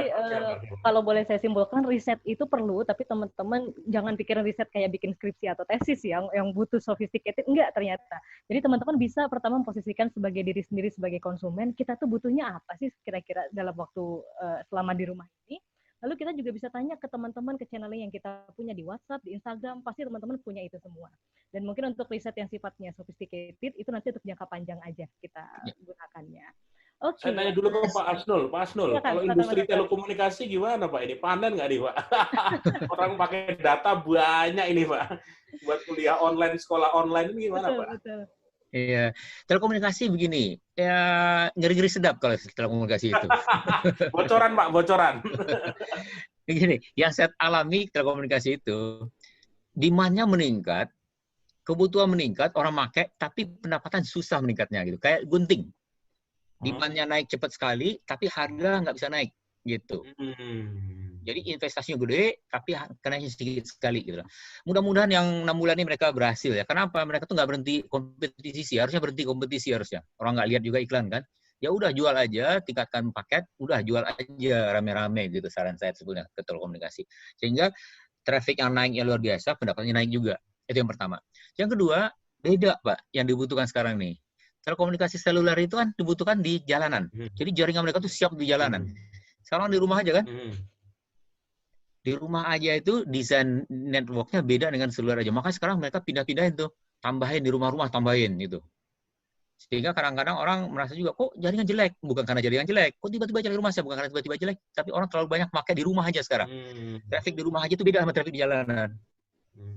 kalau boleh saya simpulkan, riset itu perlu, tapi teman-teman jangan pikirin riset kayak bikin skripsi atau tesis yang butuh sophisticated, enggak ternyata. Jadi teman-teman bisa pertama memposisikan sebagai diri sendiri sebagai konsumen, kita tuh butuhnya apa sih kira-kira dalam waktu selama di rumah ini. Lalu kita juga bisa tanya ke teman-teman, ke channeling yang kita punya di WhatsApp, di Instagram, pasti teman-teman punya itu semua. Dan mungkin untuk riset yang sifatnya sophisticated, itu nanti untuk jangka panjang aja kita gunakannya. Saya tanya dulu ke Pak Asnul. Pak Asnul, kalau industri telekomunikasi gimana Pak? Ini panen nggak nih Pak? Orang pakai data banyak ini Pak. Buat kuliah online, sekolah online ini gimana Pak? Betul. Iya, telekomunikasi begini, ya ngeri-ngeri sedap kalau telekomunikasi itu. Bocoran Pak, bocoran. Begini, yang saya alami telekomunikasi itu, demand-nya meningkat, kebutuhan meningkat, orang pakai, tapi pendapatan susah meningkatnya gitu, kayak gunting. Demand-nya naik cepat sekali, tapi harga nggak bisa naik, gitu. Jadi investasinya gede, tapi kenainya sedikit sekali, gitu. Mudah-mudahan yang 6 bulan ini mereka berhasil ya. Kenapa? Mereka tuh nggak berhenti kompetisi, harusnya berhenti kompetisi harusnya. Orang nggak lihat juga iklan kan. Ya udah jual aja, tingkatkan paket, udah jual aja rame-rame gitu saran saya sebetulnya ke telekomunikasi. Sehingga traffic yang naiknya luar biasa, pendapatannya naik juga. Itu yang pertama. Yang kedua, beda Pak, yang dibutuhkan sekarang nih. Telekomunikasi seluler itu kan dibutuhkan di jalanan. Jadi jaringan mereka tuh siap di jalanan. Sekarang di rumah aja kan? Di rumah aja itu desain networknya beda dengan seluler aja. Makanya sekarang mereka pindah-pindahin tuh. Tambahin di rumah-rumah, tambahin gitu. Sehingga kadang-kadang orang merasa juga, kok jaringan jelek? Bukan karena jaringan jelek. Kok tiba-tiba jaringan rumah saya? Bukan karena tiba-tiba jelek. Tapi orang terlalu banyak pakai di rumah aja sekarang. Traffic di rumah aja itu beda sama traffic di jalanan.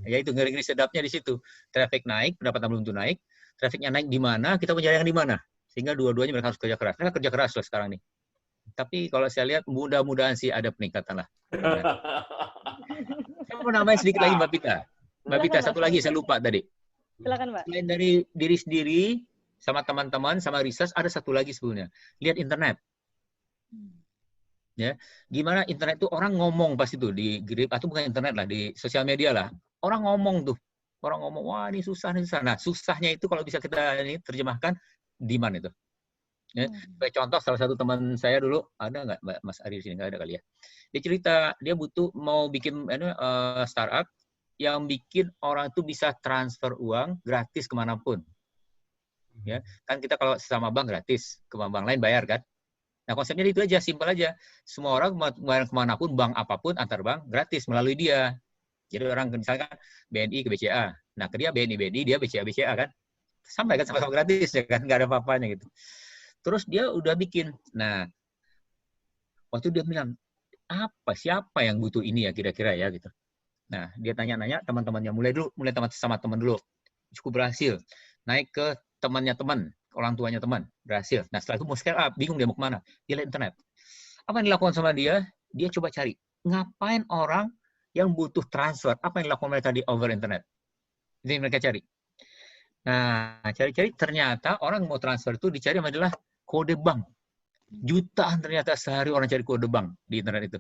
Ya itu ngeri-ngeri sedapnya di situ. Traffic naik, pendapatan belum tentu naik. Trafficnya naik di mana, kita punya jaringan di mana. Sehingga dua-duanya mereka harus kerja keras. Mereka kerja keras loh sekarang nih. Tapi kalau saya lihat, mudah-mudahan sih ada peningkatan lah. Saya mau nambahin sedikit lagi Mbak Pita. Mbak Pita, satu lagi saya lupa tadi. Silakan Mbak. Selain dari diri sendiri, sama teman-teman, sama research, ada satu lagi sebetulnya. Lihat internet. Ya, gimana internet itu orang ngomong pas itu di grip, atau bukan internet lah, di sosial media lah. Orang ngomong tuh. Orang ngomong, wah ini susah, ini susah. Nah, susahnya itu kalau bisa kita ini terjemahkan, demand itu. Ya, contoh salah satu teman saya dulu, ada nggak Mas Ari di sini? Nggak ada kali ya. Dia cerita, dia mau bikin startup yang bikin orang itu bisa transfer uang gratis kemanapun. Ya, kan kita kalau sesama bank gratis, ke bank lain bayar kan. Nah konsepnya itu aja, simpel aja. Semua orang kemanapun, bank apapun, antar bank gratis melalui dia. Jadi orang misalkan BNI ke BCA, nah ke dia BNI, dia BCA kan, sampai kan sama-sama gratis ya kan, nggak ada apa-apanya gitu. Terus dia udah bikin, nah waktu dia bilang siapa yang butuh ini ya kira-kira ya gitu. Nah dia tanya-nanya teman-temannya, mulai teman sama teman dulu, cukup berhasil, naik ke temannya teman, orang tuanya teman, berhasil. Nah setelah itu mau scale up, bingung dia mau kemana, dia lihat internet. Apa yang dilakukan sama dia? Dia coba cari, ngapain orang yang butuh transfer, apa yang dilakukan mereka di over internet. Ini mereka cari. Nah, cari-cari ternyata orang mau transfer itu dicari adalah kode bank. Jutaan ternyata sehari orang cari kode bank di internet itu.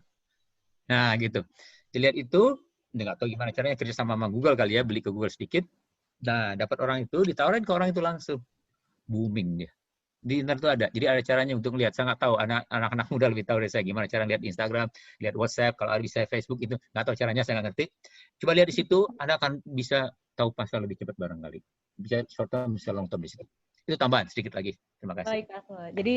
Nah, gitu. Dilihat itu, nggak tahu gimana caranya kerja sama Google kali ya, beli ke Google sedikit. Nah, dapat orang itu, ditawarin ke orang itu langsung. Booming dia. Di internet itu ada. Jadi ada caranya untuk lihat. Saya nggak tahu, anak-anak muda lebih tahu dari saya gimana cara lihat Instagram, lihat WhatsApp, kalau ada bisa Facebook itu. Nggak tahu caranya, saya nggak ngerti. Coba lihat di situ, Anda akan bisa tahu pasar lebih cepat barangkali. Bisa short term, bisa long term di situ. Itu tambahan sedikit lagi. Terima kasih. Baik, Asma. Jadi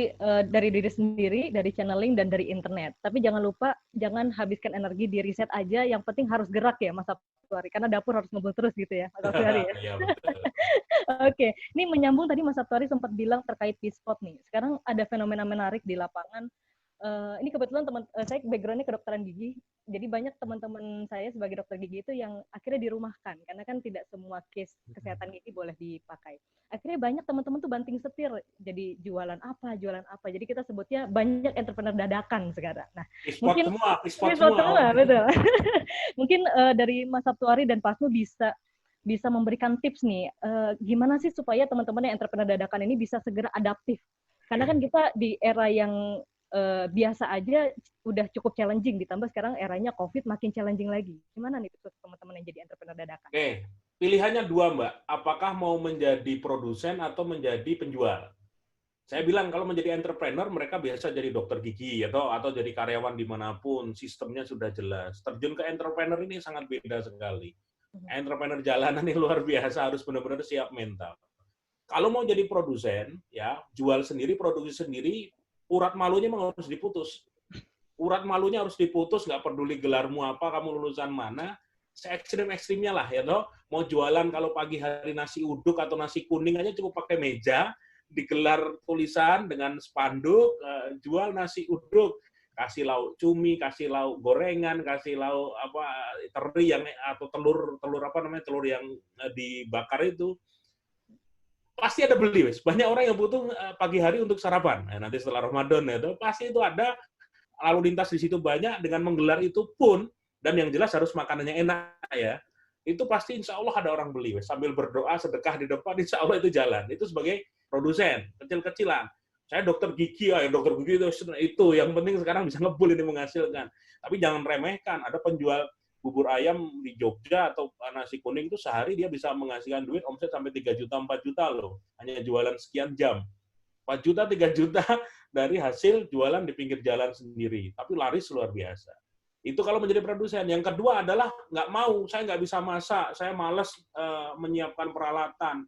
dari diri sendiri, dari channeling, dan dari internet. Tapi jangan lupa, jangan habiskan energi di riset aja. Yang penting harus gerak ya, Mas Sabtuari, karena dapur harus ngebul terus gitu ya, Mas Sabtuari ya. Iya, betul. Oke, ini menyambung tadi Mas Sabtuari sempat bilang terkait P-spot nih. Sekarang ada fenomena menarik di lapangan. Ini kebetulan saya background-nya kedokteran gigi, jadi banyak teman-teman saya sebagai dokter gigi itu yang akhirnya dirumahkan, karena kan tidak semua case kesehatan gigi boleh dipakai. Akhirnya banyak teman-teman tuh banting setir, jadi jualan apa. Jadi kita sebutnya banyak entrepreneur dadakan sekarang. Nah, P-spot semua, betul. Mungkin dari Mas Sabtuari dan Pak Asnu bisa memberikan tips nih, gimana sih supaya teman-teman yang entrepreneur dadakan ini bisa segera adaptif. Karena kan kita di era yang biasa aja udah cukup challenging, ditambah sekarang eranya COVID makin challenging lagi. Gimana nih tips teman-teman yang jadi entrepreneur dadakan? Oke, pilihannya dua, Mbak. Apakah mau menjadi produsen atau menjadi penjual? Saya bilang kalau menjadi entrepreneur, mereka biasa jadi dokter gigi atau jadi karyawan dimanapun, sistemnya sudah jelas. Terjun ke entrepreneur ini sangat beda sekali. Entrepreneur jalanan ini luar biasa, harus benar-benar siap mental. Kalau mau jadi produsen, ya jual sendiri, produksi sendiri, urat malunya memang harus diputus. Urat malunya harus diputus, nggak peduli gelarmu apa, kamu lulusan mana, se-ekstrim-ekstrimnya lah, ya toh. Mau jualan kalau pagi hari nasi uduk atau nasi kuning aja cukup pakai meja, digelar tulisan dengan spanduk, jual nasi uduk, kasih lauk cumi, kasih lauk gorengan, kasih lauk teri yang atau telur yang dibakar itu, pasti ada beli, wes. Banyak orang yang butuh pagi hari untuk sarapan. Nah, nanti setelah Ramadan itu pasti itu ada, lalu lintas di situ banyak, dengan menggelar itu pun, dan yang jelas harus makanannya enak ya. Itu pasti insya Allah ada orang beli, wes. Sambil berdoa sedekah di depan, insya Allah itu jalan. Itu sebagai produsen kecil-kecilan. Saya dokter gigi, dokter gigi itu yang penting sekarang bisa ngebul ini menghasilkan. Tapi jangan remehkan. Ada penjual bubur ayam di Jogja atau nasi kuning itu sehari dia bisa menghasilkan duit omset sampai 3 juta, 4 juta loh. Hanya jualan sekian jam. 4 juta, 3 juta dari hasil jualan di pinggir jalan sendiri. Tapi laris luar biasa. Itu kalau menjadi produsen. Yang kedua adalah nggak mau, saya nggak bisa masak, saya malas menyiapkan peralatan.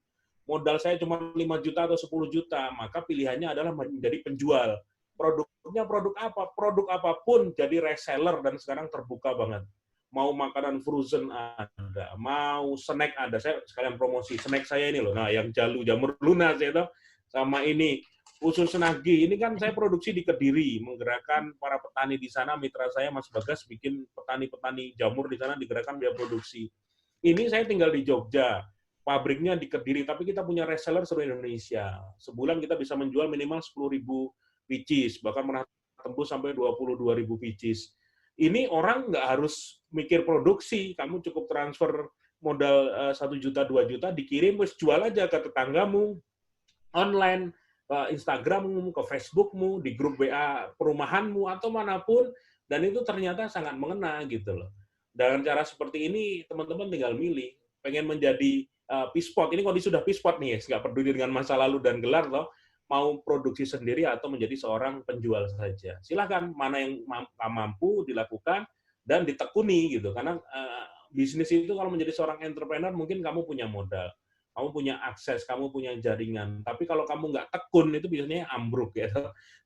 Modal saya cuma 5 juta atau 10 juta. Maka pilihannya adalah menjadi penjual. Produknya produk apa? Produk apapun jadi reseller dan sekarang terbuka banget. Mau makanan frozen ada, mau snack ada. Saya sekalian promosi snack saya ini loh. Nah, yang jamur lunas itu sama ini usus nagi. Ini kan saya produksi di Kediri, menggerakkan para petani di sana. Mitra saya Mas Bagas bikin petani-petani jamur di sana digerakkan biar produksi. Ini saya tinggal di Jogja, pabriknya di Kediri, tapi kita punya reseller seluruh Indonesia. Sebulan kita bisa menjual minimal 10.000 pieces, bahkan pernah tembus sampai 22.000 pieces. Ini orang nggak harus mikir produksi, kamu cukup transfer modal 1 juta, 2 juta, dikirim, terus jual aja ke tetanggamu, online, ke Instagrammu, ke Facebookmu, di grup WA perumahanmu, atau manapun, dan itu ternyata sangat mengena gitu loh. Dengan cara seperti ini, teman-teman tinggal milih, pengen menjadi P-spot, ini kondisi sudah P-spot nih, nggak peduli dengan masa lalu dan gelar loh, mau produksi sendiri atau menjadi seorang penjual saja. Silahkan, mana yang mampu dilakukan dan ditekuni gitu. Karena bisnis itu kalau menjadi seorang entrepreneur mungkin kamu punya modal, kamu punya akses, kamu punya jaringan. Tapi kalau kamu nggak tekun itu biasanya ambruk ya.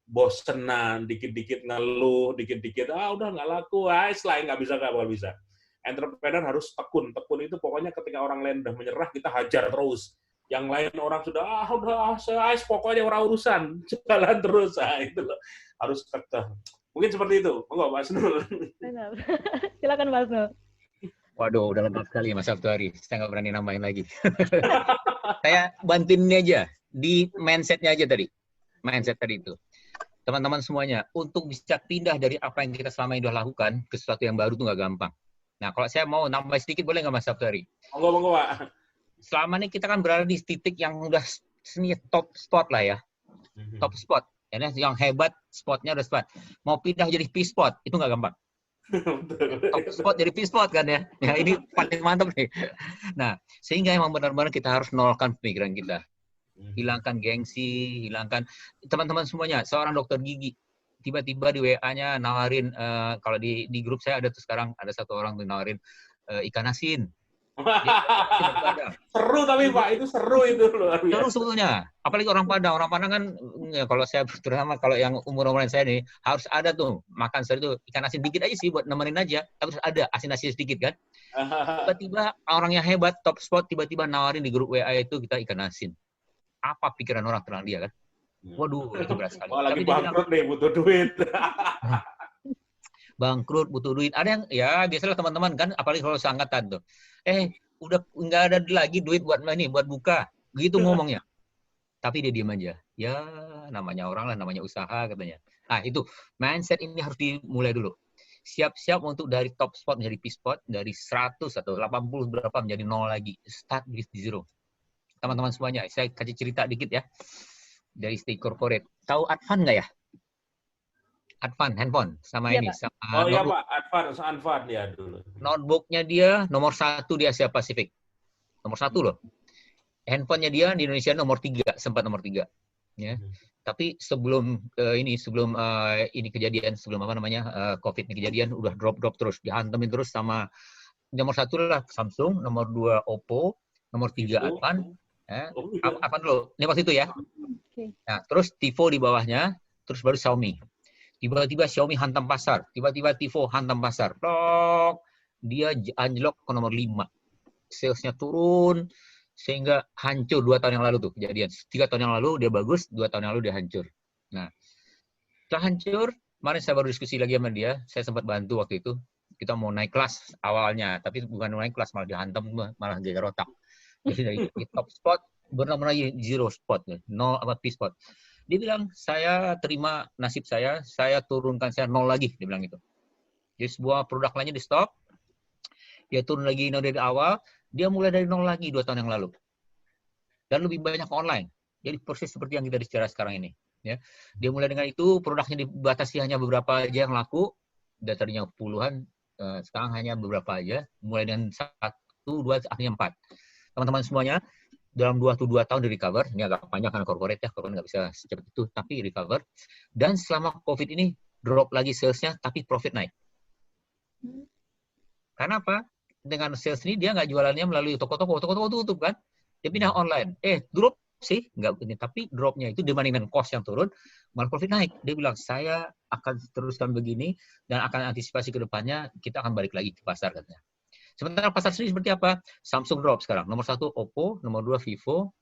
Bosenan, dikit-dikit ngeluh, dikit-dikit udah nggak laku, selain nggak bisa. Entrepreneur harus tekun. Tekun itu pokoknya ketika orang lain udah menyerah, kita hajar terus. Yang lain orang sudah pokoknya orang urusan, jalan terus, itu loh. Harus kekeh. Mungkin seperti itu. Monggo Pak Asnul. Silakan Pak Asnul. Waduh, udah lengkap sekali Mas Sabtuari. Saya nggak berani nambahin lagi. Saya bantuin ini aja di mindset-nya aja tadi. Mindset tadi itu. Teman-teman semuanya, untuk bisa pindah dari apa yang kita selama ini sudah lakukan ke sesuatu yang baru itu nggak gampang. Nah, kalau saya mau nambah sedikit, boleh nggak Mas Sabtuari? Monggo Pak. Selama ini kita kan berada di titik yang udah top spot lah ya. Top spot. Jadi yang hebat, spotnya udah spot. Mau pindah jadi P-spot, itu nggak gampang. Top spot jadi P-spot kan ya. Ya ini paling mantap nih. Nah, sehingga emang benar-benar kita harus nolkan pemikiran kita. Hilangkan gengsi, hilangkan. Teman-teman semuanya, seorang dokter gigi, tiba-tiba di WA-nya nawarin, kalau di grup saya ada tuh sekarang, ada satu orang tuh nawarin ikan asin. Seru tapi Pak, itu seru itu luar biasa. Seru sebetulnya. Apalagi orang Padang. Orang Padang kan, ya, kalau saya terutama kalau yang umur-umuran saya nih, harus ada tuh makan sehari itu ikan asin dikit aja sih buat nemenin aja. Tapi harus ada asin-asin sedikit kan. Tiba-tiba orang yang hebat, top spot, tiba-tiba nawarin di grup WA itu kita ikan asin. Apa pikiran orang tenang dia kan? Waduh, itu berat sekali. Wah, lagi bangkrut nih, butuh duit. Bangkrut, butuh duit. Ada yang, ya biasalah teman-teman kan, apalagi kalau seangkatan tuh. Udah nggak ada lagi duit buat ini, buat buka. Gitu ngomongnya. Tapi dia diam aja. Ya, namanya orang lah, namanya usaha katanya. Nah, itu mindset ini harus dimulai dulu. Siap-siap untuk dari top spot menjadi P-spot, dari 100 atau 80 berapa menjadi 0 lagi. Start with zero. Teman-teman semuanya, saya kasih cerita dikit ya. Dari Stay Corporate. Tahu Advan nggak ya? Advan, handphone. Sama Iya, ini. Pak. Sama Oh iya notebook. Pak, Advan ya dulu. Notebooknya dia nomor 1 di Asia Pasifik. Nomor 1 loh. Handphonenya dia di Indonesia nomor 3, sempat nomor 3. Ya. Tapi sebelum ini kejadian, sebelum COVID ini kejadian, udah drop terus, dihantemin terus sama nomor 1 lah Samsung, nomor 2 Oppo, nomor 3 Advan. Apa dulu? Ini pas itu ya. Nah, terus Vivo di bawahnya, terus baru Xiaomi. Tiba-tiba Xiaomi hantam pasar, tiba-tiba Vivo hantam pasar. Tok, dia anjlok ke nomor 5. Salesnya turun, sehingga hancur 2 tahun yang lalu tuh kejadian. 3 tahun yang lalu dia bagus, 2 tahun yang lalu dia hancur. Nah, setelah hancur, kemarin saya baru diskusi lagi sama dia, saya sempat bantu waktu itu. Kita mau naik kelas awalnya, tapi bukan naik kelas, malah dihantam, malah geger otak. Jadi dari top spot, benar-benar zero spot, 0 P-spot. Dia bilang, saya terima nasib saya turunkan saya 0 lagi, dia bilang gitu. Jadi sebuah produk lainnya di stop, dia turun lagi dari awal, dia mulai dari 0 lagi 2 tahun yang lalu. Dan lebih banyak online. Jadi proses seperti yang kita bicara sekarang ini. Ya. Dia mulai dengan itu, produknya dibatasi hanya beberapa aja yang laku, dan tadinya puluhan, sekarang hanya beberapa aja, mulai dengan 1, 2, akhirnya 4. Teman-teman semuanya, dalam 2 tahun di recover, ini agak panjang karena corporate ya, corporate nggak bisa secepat itu, tapi recover. Dan selama COVID ini, drop lagi salesnya, tapi profit naik. Karena apa? Dengan sales ini, dia nggak jualannya melalui toko-toko tutup kan? Dia pindah online. Drop sih, nggak ini, tapi dropnya itu dibandingkan cost yang turun, malah profit naik. Dia bilang, saya akan teruskan begini, dan akan antisipasi ke depannya, kita akan balik lagi ke pasar katanya. Sementara pasar sendiri seperti apa? Samsung drop sekarang. Nomor 1 Oppo, nomor 2 Vivo,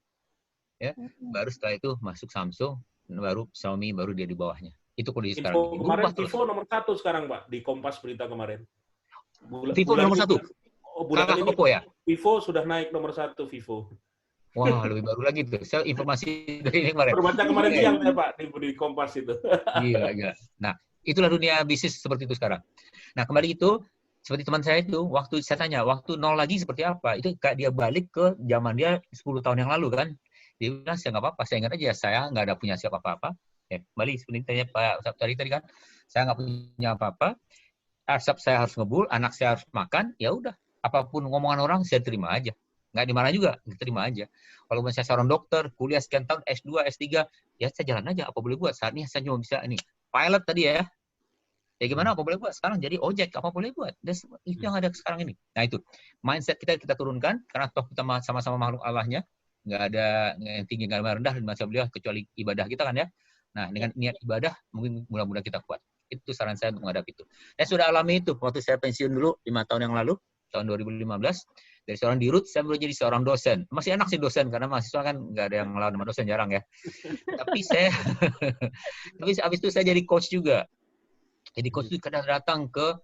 ya. Baru setelah itu masuk Samsung, baru Xiaomi, baru dia di bawahnya. Itu kondisi sekarang. Kemarin Vivo nomor 1 sekarang Pak, di Kompas berita kemarin. Vivo nomor 1. Bulan ini Oppo ya? Vivo sudah naik nomor 1 Vivo. Wah, lebih baru lagi tuh. Saya informasi dari ini kemarin. Berbaca kemarin siang ya Pak, di Kompas itu. Gila. Nah, itulah dunia bisnis seperti itu sekarang. Nah, kembali itu, seperti teman saya itu, waktu saya tanya, waktu 0 lagi seperti apa? Itu kayak dia balik ke zaman dia 10 tahun yang lalu kan. Dia bilang, saya nggak apa-apa, saya ingat aja, saya nggak ada punya siapa apa-apa. Kembali seperti tanya Pak tadi kan, saya nggak punya apa-apa, asap saya harus ngebul, anak saya harus makan, ya udah, apapun ngomongan orang, saya terima aja. Nggak dimana juga, terima aja. Kalau saya seorang dokter, kuliah sekian tahun, S2, S3, ya saya jalan aja, apa boleh buat. Saat ini saya cuma bisa ini, pilot tadi ya. Ya gimana, apa boleh buat? Sekarang jadi ojek, apa boleh buat? Dan itu yang ada sekarang ini. Nah itu, mindset kita turunkan, karena toh kita sama-sama makhluk Allahnya, nggak ada yang tinggi, nggak ada yang rendah, masa beliau, kecuali ibadah kita kan ya. Nah, dengan niat ibadah, mungkin mudah-mudahan kita kuat. Itu saran saya untuk menghadapi itu. Saya sudah alami itu, waktu saya pensiun dulu, 5 tahun yang lalu, tahun 2015, dari seorang dirut, saya baru jadi seorang dosen. Masih enak sih dosen, karena mahasiswa kan nggak ada yang ngelawan sama dosen, jarang ya. Tapi habis itu saya jadi coach juga. Jadi coach itu kadang datang ke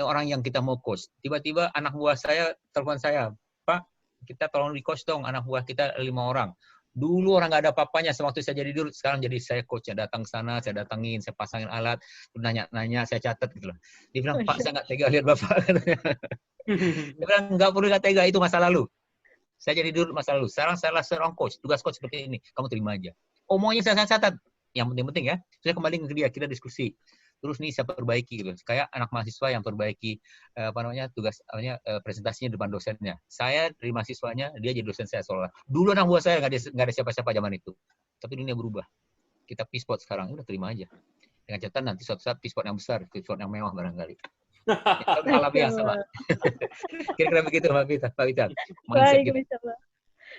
orang yang kita mau coach. Tiba-tiba anak buah saya telepon saya, Pak, kita tolong di coach dong, anak buah kita 5 orang. Dulu orang nggak ada apa-apanya, sewaktu saya jadi dulu, sekarang jadi saya coach, ya datang ke sana, saya datangin, saya pasangin alat, nanya-nanya, saya catat gitu loh. Dia bilang, Pak, saya nggak tega lihat Bapak. Dia bilang, nggak perlu nggak tega, itu masa lalu. Saya jadi dulu masa lalu. Sekarang saya seorang coach, tugas coach seperti ini, kamu terima aja. Omongannya saya catat, yang penting-penting ya. Saya kembali ke dia, kita diskusi. Terus nih saya perbaiki gitu. Kayak anak mahasiswa yang perbaiki presentasinya depan dosennya. Saya dari mahasiswanya, dia jadi dosen saya seolah. Dulu anak buah saya nggak ada siapa-siapa zaman itu. Tapi dunia berubah. Kita P-spot sekarang, udah terima aja. Dengan catatan nanti suatu saat P-spot yang besar, P-spot yang mewah barangkali. Itu malah biasa, Pak. Kira-kira begitu, Pak Witan. Mindset Baik, gitu. Masya Allah.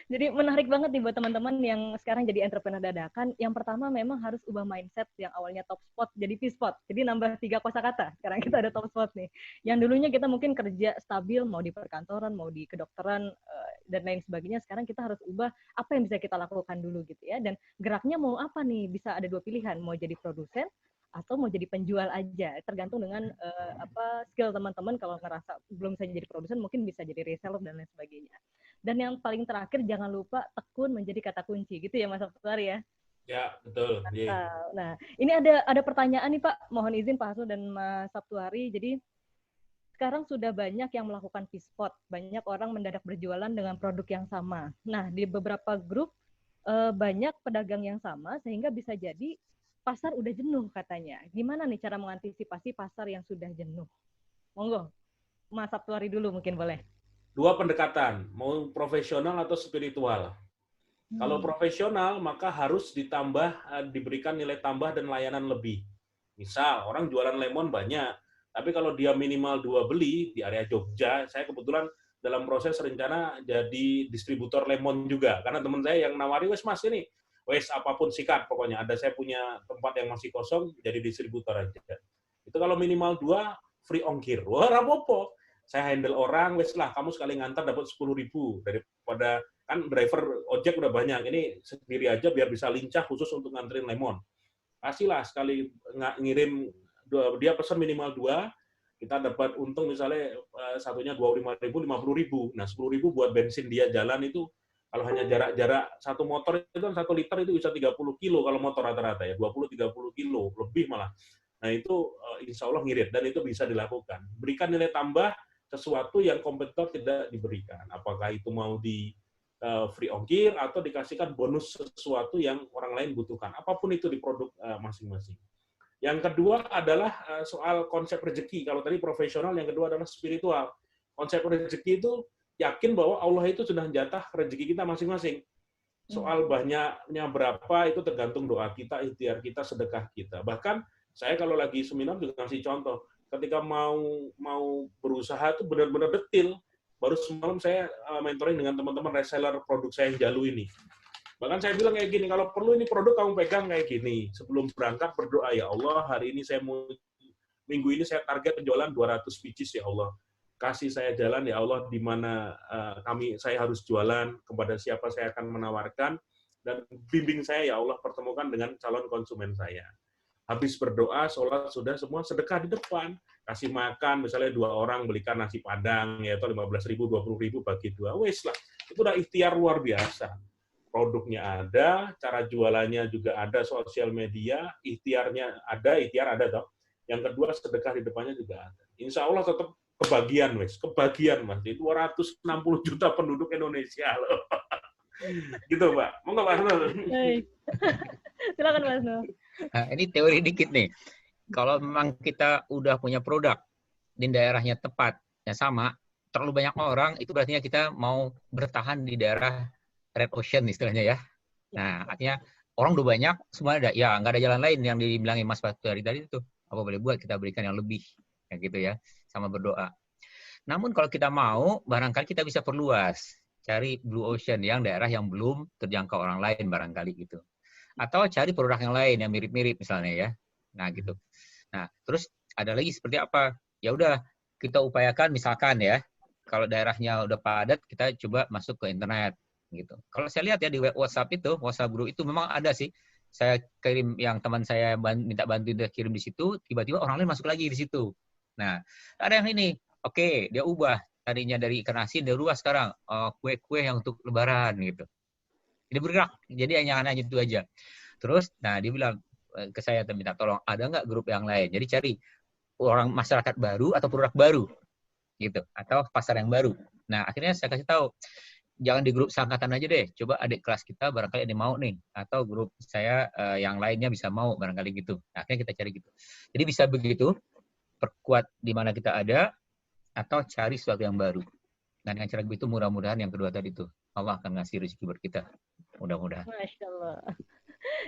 Jadi menarik banget nih buat teman-teman yang sekarang jadi entrepreneur dadakan. Yang pertama memang harus ubah mindset yang awalnya top spot jadi V-spot. Jadi nambah 3 kosakata. Sekarang kita ada top spot nih. Yang dulunya kita mungkin kerja stabil, mau di perkantoran, mau di kedokteran, dan lain sebagainya. Sekarang kita harus ubah apa yang bisa kita lakukan dulu gitu ya. Dan geraknya mau apa nih? Bisa ada 2 pilihan. Mau jadi produsen atau mau jadi penjual aja, tergantung dengan skill teman-teman. Kalau ngerasa belum bisa jadi produsen, mungkin bisa jadi reseller dan lain sebagainya. Dan yang paling terakhir, jangan lupa tekun menjadi kata kunci, gitu ya Mas Sabtuari ya. Ya, betul. Nah, ini ada pertanyaan nih Pak, mohon izin Pak Hasnul dan Mas Sabtuari. Jadi sekarang sudah banyak yang melakukan V-spot, banyak orang mendadak berjualan dengan produk yang sama. Nah, di beberapa grup banyak pedagang yang sama, sehingga bisa jadi pasar udah jenuh katanya. Gimana nih cara mengantisipasi pasar yang sudah jenuh? Monggo, Mas Sabtuari dulu mungkin boleh. 2 pendekatan, mau profesional atau spiritual. Kalau profesional, maka harus diberikan nilai tambah dan layanan lebih. Misal, orang jualan lemon banyak, tapi kalau dia minimal 2 beli di area Jogja, saya kebetulan dalam proses rencana jadi distributor lemon juga. Karena teman saya yang nawari, wes mas ini, wes apapun sikat pokoknya. Saya punya tempat yang masih kosong, jadi distributor aja. Itu kalau minimal 2, free ongkir. Wah, rapopo. Saya handle orang, wes lah, kamu sekali ngantar dapat 10.000 daripada kan driver ojek udah banyak, ini sendiri aja biar bisa lincah khusus untuk nganterin lemon. Kasihlah sekali ngirim, dia pesan minimal 2, kita dapat untung misalnya satunya 25.000, 50.000. Nah 10.000 buat bensin dia jalan itu, kalau hanya jarak satu motor itu kan 1 liter itu bisa 30 kilo kalau motor rata-rata ya, 20-30 kilo, lebih malah. Nah itu insya Allah ngirit, dan itu bisa dilakukan. Berikan nilai tambah sesuatu yang kompetitor tidak diberikan. Apakah itu mau di free ongkir atau dikasihkan bonus sesuatu yang orang lain butuhkan. Apapun itu di produk masing-masing. Yang kedua adalah soal konsep rezeki. Kalau tadi profesional, yang kedua adalah spiritual. Konsep rezeki itu yakin bahwa Allah itu sudah jatah rezeki kita masing-masing. Soal banyaknya berapa itu tergantung doa kita, ikhtiar kita, sedekah kita. Bahkan saya kalau lagi seminar juga ngasih contoh. Ketika mau berusaha itu benar-benar detil. Baru semalam saya mentoring dengan teman-teman reseller produk saya yang Jalu ini. Bahkan saya bilang kayak gini, kalau perlu ini produk kamu pegang kayak gini. Sebelum berangkat berdoa, ya Allah, hari ini minggu ini saya target penjualan 200 pieces ya Allah. Kasih saya jalan ya Allah, di mana saya harus jualan, kepada siapa saya akan menawarkan, dan bimbing saya ya Allah, pertemukan dengan calon konsumen saya. Habis berdoa, sholat, sudah semua sedekah di depan. Kasih makan, misalnya 2 orang belikan nasi padang, yaitu 15.000, 20.000 bagi 2. Wes lah, itu udah ikhtiar luar biasa. Produknya ada, cara jualannya juga ada, sosial media, ikhtiar ada toh. Yang kedua, sedekah di depannya juga ada. Insya Allah tetap kebagian, kebagian Mas. 260 juta penduduk Indonesia loh. Gitu, Mbak. Monggo Mas Nur. Baik. Silakan Mas Nur. Nah, ini teori dikit nih. Kalau memang kita udah punya produk di daerahnya tepat, yang sama, terlalu banyak orang, itu berarti kita mau bertahan di daerah red ocean istilahnya ya. Nah, artinya orang udah banyak, semua ada. Ya, nggak ada jalan lain yang dibilangin Mas Faturi tadi itu. Apa boleh buat, kita berikan yang lebih. Kayak gitu ya, sama berdoa. Namun kalau kita mau, barangkali kita bisa perluas. Cari blue ocean yang daerah yang belum terjangkau orang lain barangkali gitu. Atau cari produk yang lain yang mirip-mirip misalnya ya. Nah, gitu. Nah, terus ada lagi seperti apa? Ya udah, kita upayakan misalkan ya, kalau daerahnya udah padat, kita coba masuk ke internet gitu. Kalau saya lihat ya di WhatsApp itu, WhatsApp group itu memang ada sih. Saya kirim yang teman saya minta bantu dia kirim di situ, tiba-tiba orang lain masuk lagi di situ. Nah, ada yang ini, oke, dia ubah tadinya dari ikan asin, dia ubah sekarang kue-kue yang untuk lebaran gitu. Dia bergerak, jadi hanya itu aja. Terus, nah dia bilang ke saya, minta tolong, ada nggak grup yang lain? Jadi cari orang masyarakat baru atau produk baru, gitu, atau pasar yang baru. Nah akhirnya saya kasih tahu, jangan di grup seangkatan aja deh, coba adik kelas kita barangkali ada yang mau nih, atau grup saya yang lainnya bisa mau barangkali gitu. Nah, akhirnya kita cari gitu. Jadi bisa begitu, perkuat di mana kita ada, atau cari sesuatu yang baru. Dan dengan cara begitu mudah-mudahan yang kedua tadi tuh Allah akan ngasih rezeki buat kita. Mudah-mudahan. Masya Allah.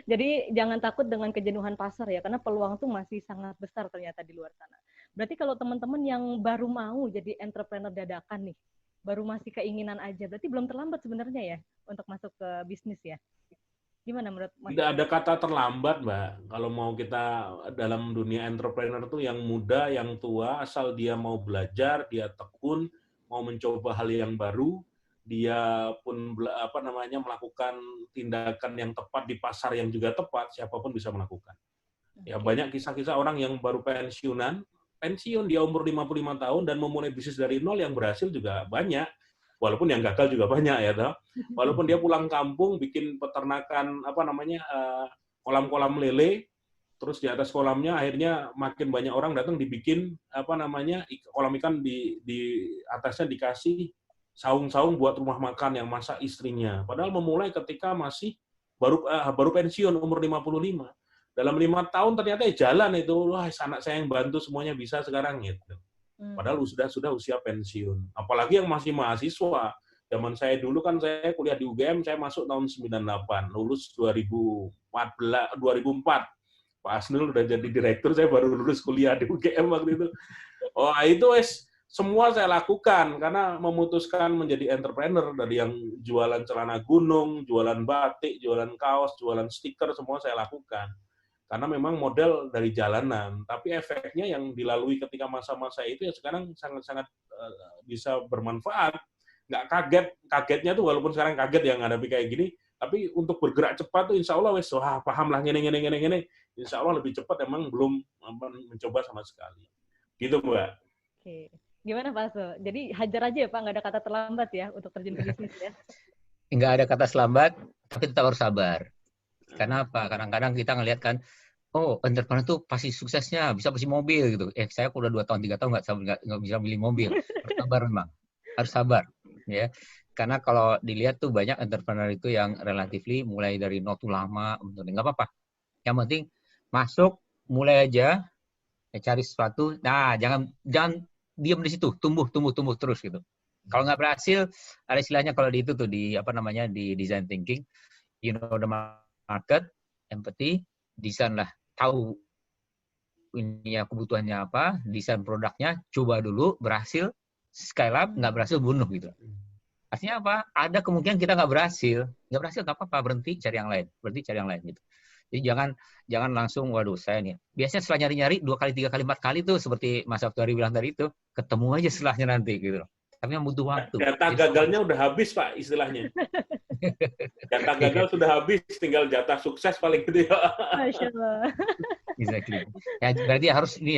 Jadi jangan takut dengan kejenuhan pasar ya, karena peluang tuh masih sangat besar ternyata di luar sana. Berarti kalau teman-teman yang baru mau jadi entrepreneur dadakan nih, baru masih keinginan aja, berarti belum terlambat sebenarnya ya untuk masuk ke bisnis ya? Gimana menurut Mas? Tidak ada kata terlambat, Mbak. Kalau mau kita dalam dunia entrepreneur tuh yang muda, yang tua, asal dia mau belajar, dia tekun, mau mencoba hal yang baru, dia pun melakukan tindakan yang tepat di pasar yang juga tepat, siapapun bisa melakukan. Ya, banyak kisah-kisah orang yang baru pensiun dia umur 55 tahun dan memulai bisnis dari nol yang berhasil juga banyak. Walaupun yang gagal juga banyak ya, toh. Walaupun dia pulang kampung bikin peternakan kolam-kolam lele, terus di atas kolamnya akhirnya makin banyak orang datang dibikin kolam ikan di atasnya dikasih saung-saung buat rumah makan yang masak istrinya. Padahal memulai ketika masih baru pensiun umur 55. Dalam 5 tahun ternyata jalan itu, wah anak saya yang bantu semuanya bisa sekarang gitu. Padahal sudah usia pensiun. Apalagi yang masih mahasiswa. Zaman saya dulu kan saya kuliah di UGM, saya masuk tahun 98, lulus 2004. Pak Asnul udah jadi direktur, saya baru lulus kuliah di UGM waktu itu. Oh, itu semua saya lakukan karena memutuskan menjadi entrepreneur, dari yang jualan celana gunung, jualan batik, jualan kaos, jualan stiker, semua saya lakukan. Karena memang model dari jalanan, tapi efeknya yang dilalui ketika masa-masa itu ya sekarang sangat-sangat bisa bermanfaat. Nggak kagetnya tuh, walaupun sekarang kaget yang ngadepi kayak gini, tapi untuk bergerak cepat tuh insya Allah paham lah ngene. Insya Allah lebih cepat, emang belum mencoba sama sekali. Gitu, Mbak. Oke. Gimana Pak Asul? Jadi hajar aja ya Pak, nggak ada kata terlambat ya untuk terjun ke bisnis ya? Nggak ada kata terlambat, tapi tetap harus sabar. Karena apa? Kadang-kadang kita ngelihat kan, oh entrepreneur tuh pasti suksesnya bisa beli mobil gitu. Saya udah 2 tahun 3 tahun nggak bisa beli mobil. Harus sabar memang, harus sabar ya. Karena kalau dilihat tuh banyak entrepreneur itu yang relatively mulai dari nol tuh lama, nggak apa-apa. Yang penting masuk, mulai aja, cari sesuatu. Nah, jangan diam di situ, tumbuh terus gitu. Kalau nggak berhasil, ada istilahnya kalau di itu tuh di design thinking, you know the market, empathy, desain lah, tahu ini kebutuhannya apa, desain produknya, coba dulu, berhasil, scale up, nggak berhasil, bunuh gitu. Artinya apa? Ada kemungkinan kita nggak berhasil nggak apa-apa, berhenti cari yang lain gitu. Jadi jangan langsung, waduh saya nih. Biasanya setelah nyari-nyari 2 kali, 3 kali, 4 kali tuh seperti Mas Abdari bilang tadi itu, ketemu aja setelahnya nanti gitu. Tapi yang butuh waktu. Data gagalnya udah habis, Pak, istilahnya. Jatah gagal sudah habis, tinggal jatah sukses paling gede. Masya Allah. Exactly. Ya, berarti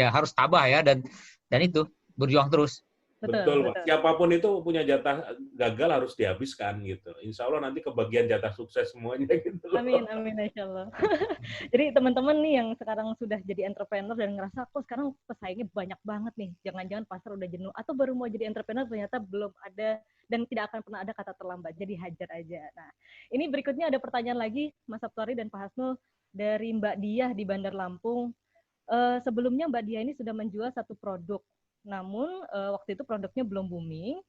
harus tabah ya, dan itu berjuang terus. Betul, Pak. Siapapun itu punya jatah gagal harus dihabiskan gitu. Insya Allah nanti kebagian jatah sukses semuanya gitu. Amin, insya Allah. Jadi teman-teman nih yang sekarang sudah jadi entrepreneur dan ngerasa kok sekarang pesaingnya banyak banget nih, jangan-jangan pasar udah jenuh, atau baru mau jadi entrepreneur ternyata belum ada dan tidak akan pernah ada kata terlambat, jadi hajar aja. Nah, ini berikutnya ada pertanyaan lagi, Mas Sabtuari dan Pak Hasnul, dari Mbak Diah di Bandar Lampung. Sebelumnya Mbak Diah ini sudah menjual satu produk, namun waktu itu produknya belum booming,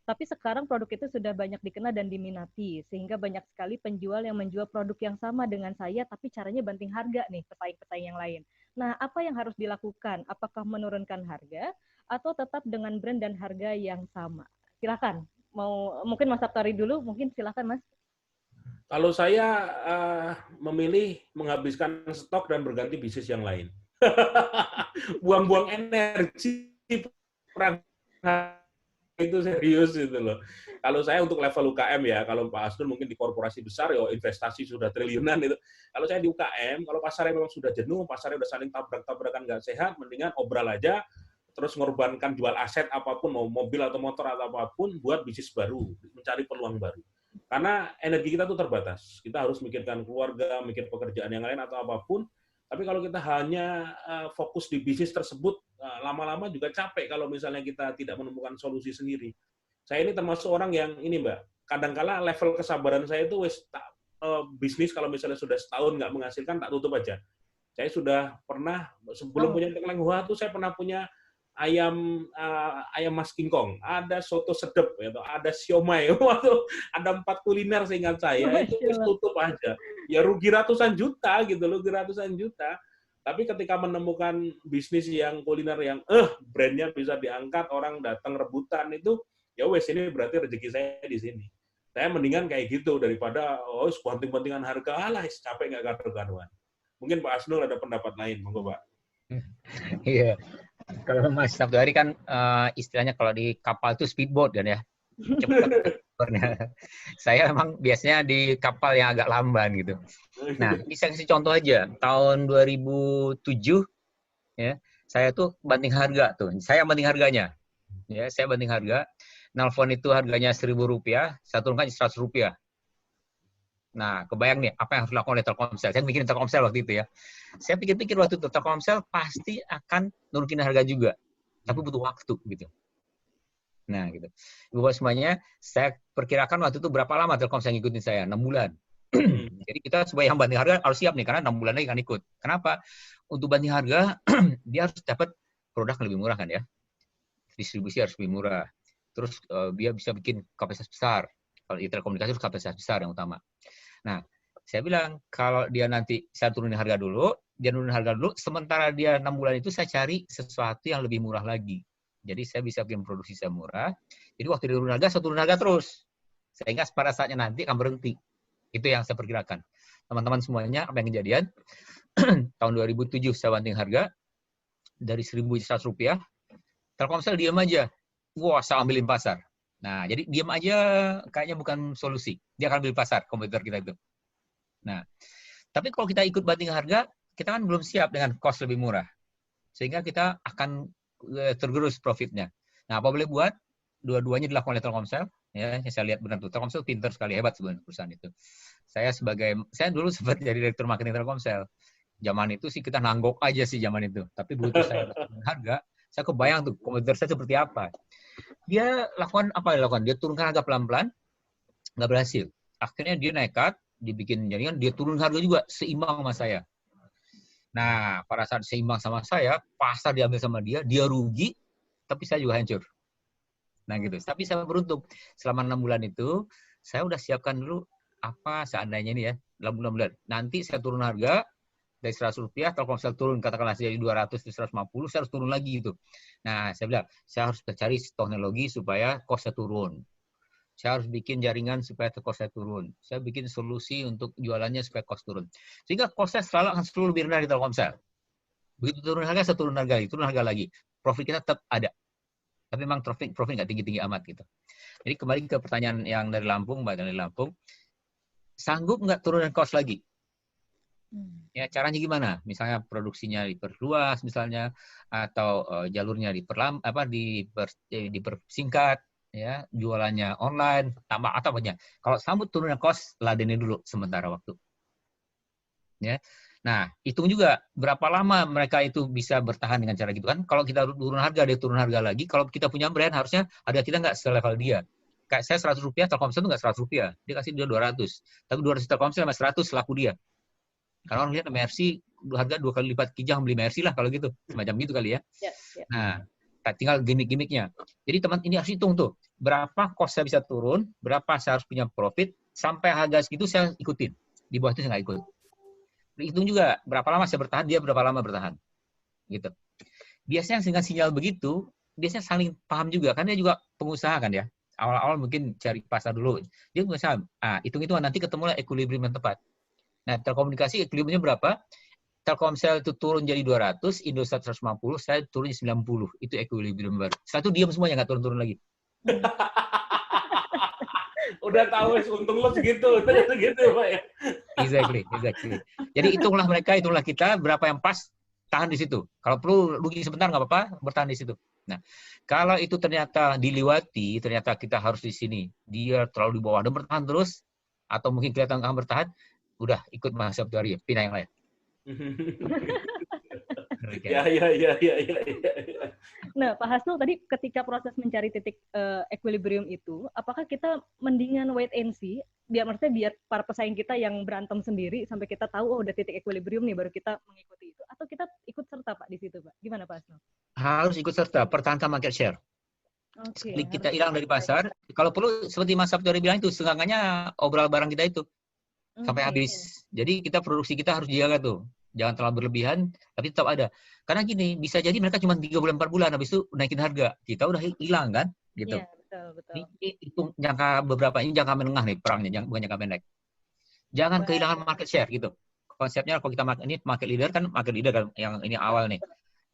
tapi sekarang produk itu sudah banyak dikenal dan diminati, sehingga banyak sekali penjual yang menjual produk yang sama dengan saya, tapi caranya banting harga nih, pesaing-pesaing yang lain. Nah, apa yang harus dilakukan? Apakah menurunkan harga, atau tetap dengan brand dan harga yang sama? Silakan. Mungkin Mas Sabtari dulu, mungkin silakan Mas. Kalau saya memilih menghabiskan stok dan berganti bisnis yang lain. Buang-buang energi perang itu serius itu loh. Kalau saya untuk level UKM ya, kalau Pak Asnul mungkin di korporasi besar ya investasi sudah triliunan itu. Kalau saya di UKM, kalau pasarnya memang sudah jenuh, pasarnya udah saling tabrak-tabrakan nggak sehat, mendingan obral aja, terus mengorbankan jual aset apapun, mau mobil atau motor atau apapun, buat bisnis baru, mencari peluang baru. Karena energi kita tuh terbatas. Kita harus mikirkan keluarga, mikir pekerjaan yang lain atau apapun. Tapi kalau kita hanya fokus di bisnis tersebut, lama-lama juga capek kalau misalnya kita tidak menemukan solusi sendiri. Saya ini termasuk orang yang ini, Mbak, kadang-kala level kesabaran saya itu bisnis kalau misalnya sudah setahun nggak menghasilkan, tak tutup aja. Saya sudah pernah, sebelum punya Tengkleng Hua tuh saya pernah punya ayam Mas King Kong, ada soto sedep, gitu, ada siomay, ada 4 kuliner seingat saya, itu tutup aja. Ya rugi ratusan juta gitu, rugi ratusan juta. Tapi ketika menemukan bisnis yang kuliner yang brandnya bisa diangkat, orang datang rebutan itu, ya wes ini berarti rezeki saya di sini. Saya mendingan kayak gitu daripada banting-bantingan harga, alah capek nggak karu-karuan. Mungkin Pak Asnul ada pendapat lain, monggo Pak. Iya. Kalau Mas Sabtuari kan istilahnya kalau di kapal itu speedboat kan ya. Cepat. Saya memang biasanya di kapal yang agak lamban gitu. Nah, bisa kasih contoh aja. Tahun 2007 ya, saya tuh banting harga tuh. Saya banting harganya. Ya, saya banting harga. Nelfon itu harganya Rp1.000, saya turunkan Rp100. Nah, kebayang nih apa yang harus dilakukan oleh Telkomsel. Saya bikin Telkomsel waktu itu ya. Saya pikir-pikir waktu itu Telkomsel pasti akan nurunin harga juga. Tapi butuh waktu gitu. Nah, gitu. Buat semuanya, saya perkirakan waktu itu berapa lama Telkomsel ngikutin saya? 6 bulan. Jadi kita sebagai yang banting harga harus siap nih, karena 6 bulan lagi akan ikut. Kenapa? Untuk banting harga, dia harus dapat produk yang lebih murah kan ya. Distribusi harus lebih murah. Terus dia bisa bikin kapasitas besar. Kalau di telekomunikasi harus kapasitas besar yang utama. Nah, saya bilang, kalau dia nanti, saya turunin harga dulu, dia turunin harga dulu, sementara dia 6 bulan itu saya cari sesuatu yang lebih murah lagi. Jadi saya bisa bikin produksi saya murah. Jadi waktu dia turun harga, saya turun harga terus. Sehingga pada saatnya nanti akan berhenti. Itu yang saya perkirakan. Teman-teman semuanya, apa yang kejadian? Tahun 2007 saya banting harga dari Rp1.100. Telkomsel diam aja. Wah, saya ambilin pasar. Nah, jadi diam aja kayaknya bukan solusi. Dia akan ambil pasar, kompetitor kita itu. Nah, tapi kalau kita ikut banting harga, kita kan belum siap dengan cost lebih murah. Sehingga kita akan tergerus profitnya. Nah, apa boleh buat? Dua-duanya dilakukan oleh Telkomsel. Ya, saya lihat benar tuh. Telkomsel pintar sekali, hebat sebenarnya perusahaan itu. Saya dulu sempat jadi direktur marketing Telkomsel. Zaman itu sih kita nanggok aja sih zaman itu. Tapi begitu saya turun harga, saya kebayang tuh kompetitor saya seperti apa. Dia lakukan apa yang dilakukan? Dia turunkan harga pelan-pelan, nggak berhasil. Akhirnya dia nekat, dibikin jaringan, dia turun harga juga seimbang sama saya. Nah, pada saat seimbang sama saya, pasar diambil sama dia, dia rugi, tapi saya juga hancur. Nah gitu. Tapi saya beruntung. Selama 6 bulan itu, saya udah siapkan dulu apa seandainya ini ya, dalam 6 bulan. Nanti saya turun harga, dari Rp100, Telkomsel turun, katakanlah jadi 200, 150, saya harus turun lagi gitu. Nah, saya bilang, saya harus cari teknologi supaya cost-nya turun. Saya harus bikin jaringan supaya cost-nya turun. Saya bikin solusi untuk jualannya supaya cost turun. Sehingga cost-nya selalu akan selalu lebih rendah di Telkomsel. Begitu turun harga, saya turun harga lagi. Profit kita tetap ada. Tapi memang profit nggak tinggi-tinggi amat gitu. Jadi kembali ke pertanyaan yang dari Lampung, Mbak dari Lampung. Sanggup nggak turunin cost lagi? Ya, caranya gimana? Misalnya produksinya diperluas misalnya, atau jalurnya dipersingkat, ya, jualannya online, tambah atau apanya. Kalau sambut turunnya cost, ladenin dulu sementara waktu. Ya. Nah, hitung juga berapa lama mereka itu bisa bertahan dengan cara gitu kan. Kalau kita turun harga, dia turun harga lagi. Kalau kita punya brand, harusnya harga kita nggak selevel dia. Kayak saya Rp100, Telkomsel itu nggak Rp100. Dia kasih dia 200. Tapi 200 Telkomsel sama 100 laku dia. Karena orang lihat Mercy harga 2 kali lipat Kijang beli Mercy lah kalau gitu. Semacam gitu kali ya. Nah, tinggal gimmick-gimmicknya. Jadi teman ini harus hitung tuh. Berapa cost saya bisa turun, berapa saya harus punya profit, sampai harga segitu saya ikutin. Di bawah itu saya nggak ikut. Hitung juga berapa lama saya bertahan, dia berapa lama bertahan. Gitu. Biasanya dengan sinyal begitu, biasanya saling paham juga. Kan dia juga pengusaha kan ya. Awal-awal mungkin cari pasar dulu. Dia pengusaha. Hitung-hitungan nanti ketemulah equilibrium yang tepat. Nah, telekomunikasi equilibriumnya berapa? Telkomsel itu turun jadi 200, Indosat 150, saya turun jadi 90. Itu equilibrium baru. Satu diam semuanya, nggak turun-turun lagi. Udah tahu, untung lo segitu Pak ya. Exactly. Jadi hitunglah mereka, hitunglah kita, berapa yang pas, tahan di situ. Kalau perlu rugi sebentar nggak apa-apa, bertahan di situ. Nah, kalau itu ternyata dilewati, ternyata kita harus di sini, dia terlalu di bawah dan bertahan terus, atau mungkin kelihatan akan bertahan, udah ikut Mas Sabtuari, pindah yang lain. Ya. Nah, Pak Hasnul tadi ketika proses mencari titik equilibrium itu, apakah kita mendingan wait and see, biar para pesaing kita yang berantem sendiri sampai kita tahu udah titik equilibrium nih baru kita mengikuti itu, atau kita ikut serta Pak di situ Pak? Gimana Pak Hasnul? Harus ikut serta, pertahankan market share. Okay, sekali kita hilang dari pasar, kalau perlu seperti Mas Sabtuari bilang itu, setengahnya obral barang kita itu sampai habis. Jadi produksi kita harus dijaga tuh. Jangan terlalu berlebihan, tapi tetap ada. Karena gini, bisa jadi mereka cuma 3 bulan 4 bulan habis itu naikin harga. Kita udah hilang kan, gitu. Iya, betul. Ini itu jangka beberapa ini jangka menengah nih perangnya, bukan jangka pendek. Jangan Baik. kehilangan market share gitu. Konsepnya kalau kita ini market leader kan yang ini awal nih.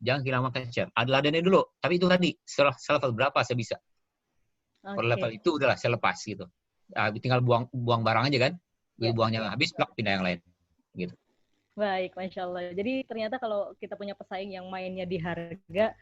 Jangan kehilangan market share. Ada ladennya dulu, tapi itu tadi selevel berapa saya bisa. Kalau level itu udahlah saya lepas gitu. Tinggal buang barang aja kan. Buangnya habis, plak pindah yang lain. Gitu. Baik, Masya Allah. Jadi ternyata kalau kita punya pesaing yang mainnya di harga,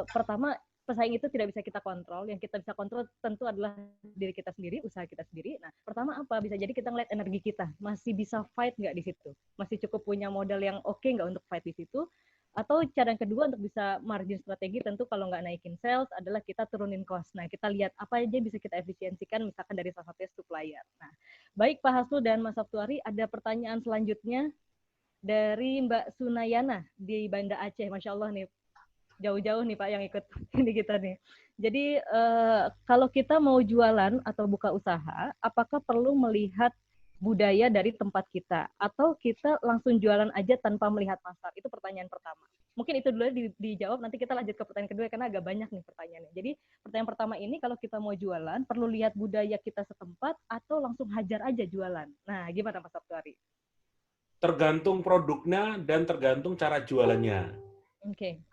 pertama pesaing itu tidak bisa kita kontrol. Yang kita bisa kontrol tentu adalah diri kita sendiri, usaha kita sendiri. Nah, pertama apa? Bisa jadi kita ngeliat energi kita. Masih bisa fight nggak di situ? Masih cukup punya modal yang oke nggak untuk fight di situ? Atau cara yang kedua untuk bisa margin strategi, tentu kalau nggak naikin sales adalah kita turunin cost. Nah, kita lihat apa aja bisa kita efisiensikan, misalkan dari salah satunya supplier. Nah, baik Pak Hasnul dan Mas Sabtuari, ada pertanyaan selanjutnya dari Mbak Sunayana di Banda Aceh. Masya Allah nih, jauh-jauh nih Pak yang ikut ini kita nih. Jadi kalau kita mau jualan atau buka usaha, apakah perlu melihat budaya dari tempat kita? Atau kita langsung jualan aja tanpa melihat pasar? Itu pertanyaan pertama. Mungkin itu dulu dijawab, nanti kita lanjut ke pertanyaan kedua karena agak banyak nih pertanyaannya. Jadi pertanyaan pertama ini, kalau kita mau jualan, perlu lihat budaya kita setempat atau langsung hajar aja jualan? Nah, gimana Mas Sabtuari? Tergantung produknya dan tergantung cara jualannya.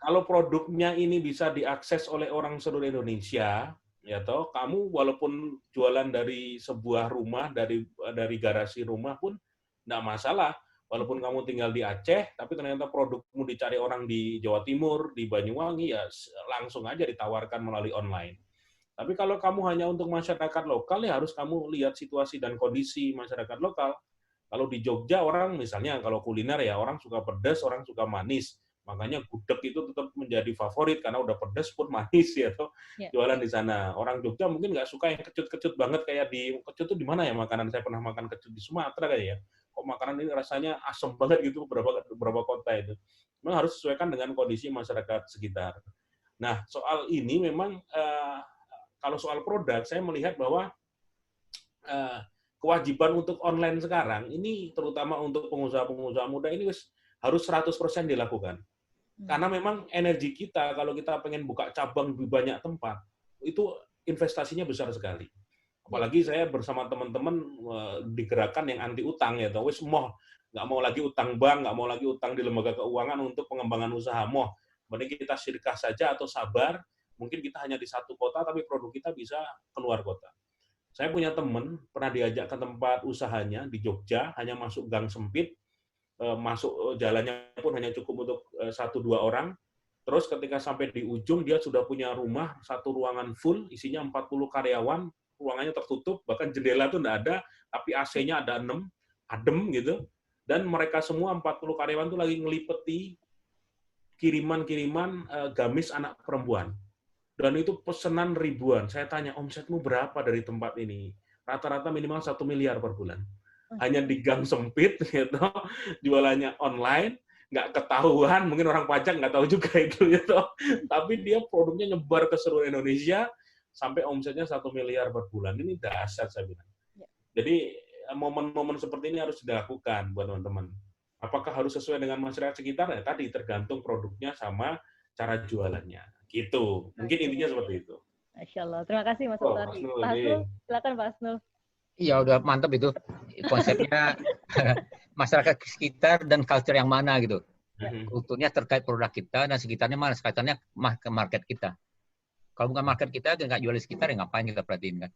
Kalau produknya ini bisa diakses oleh orang seluruh Indonesia, ya toh, kamu walaupun jualan dari sebuah rumah, dari garasi rumah pun nggak masalah. Walaupun kamu tinggal di Aceh, tapi ternyata produkmu dicari orang di Jawa Timur, di Banyuwangi, ya langsung aja ditawarkan melalui online. Tapi kalau kamu hanya untuk masyarakat lokal, ya harus kamu lihat situasi dan kondisi masyarakat lokal. Kalau di Jogja orang misalnya kalau kuliner ya orang suka pedas, orang suka manis. Makanya gudeg itu tetap menjadi favorit karena udah pedas pun manis ya tuh jualan di sana. Orang Jogja mungkin nggak suka yang kecut-kecut banget kayak di kecut tuh di mana ya makanan, saya pernah makan kecut di Sumatera kayak ya. Kok makanan ini rasanya asam banget gitu beberapa kota itu. Memang harus sesuaikan dengan kondisi masyarakat sekitar. Nah, soal ini memang kalau soal produk saya melihat bahwa kewajiban untuk online sekarang ini terutama untuk pengusaha-pengusaha muda ini harus 100% dilakukan. Karena memang energi kita kalau kita pengen buka cabang di banyak tempat itu investasinya besar sekali. Apalagi saya bersama teman-teman digerakkan yang anti utang ya, wis nggak mau lagi utang bank, nggak mau lagi utang di lembaga keuangan untuk pengembangan usaha. Mending kita syirkah saja atau sabar. Mungkin kita hanya di satu kota tapi produk kita bisa keluar kota. Saya punya teman pernah diajak ke tempat usahanya di Jogja, hanya masuk gang sempit, masuk jalannya pun hanya cukup untuk 1-2 orang. Terus ketika sampai di ujung dia sudah punya rumah satu ruangan full, isinya 40 karyawan, ruangannya tertutup, bahkan jendela itu enggak ada, tapi AC-nya ada 6, adem gitu. Dan mereka semua 40 karyawan itu lagi ngelipeti kiriman-kiriman gamis anak perempuan. Dan itu pesanan ribuan. Saya tanya, omsetmu berapa dari tempat ini? Rata-rata minimal 1 miliar per bulan. Hanya di gang sempit, gitu, jualannya online, nggak ketahuan, mungkin orang pajak nggak tahu juga itu, gitu. Tapi dia produknya nyebar ke seluruh Indonesia, sampai omsetnya 1 miliar per bulan. Ini dahsyat, saya bilang. Jadi, momen-momen seperti ini harus dilakukan buat teman-teman. Apakah harus sesuai dengan masyarakat sekitar? Ya, tadi tergantung produknya sama cara jualannya. Gitu. Mungkin intinya seperti itu. Masya Allah. Terima kasih Mas Sabtuari. Pak Hasnul, silakan Pak Hasnul. Iya, udah mantap itu. Konsepnya masyarakat sekitar dan culture yang mana gitu. Kulturnya terkait produk kita dan sekitarnya mana? Sekitarnya ke market kita. Kalau bukan market kita, nggak jual di sekitar, ya ngapain kita perhatiin kan?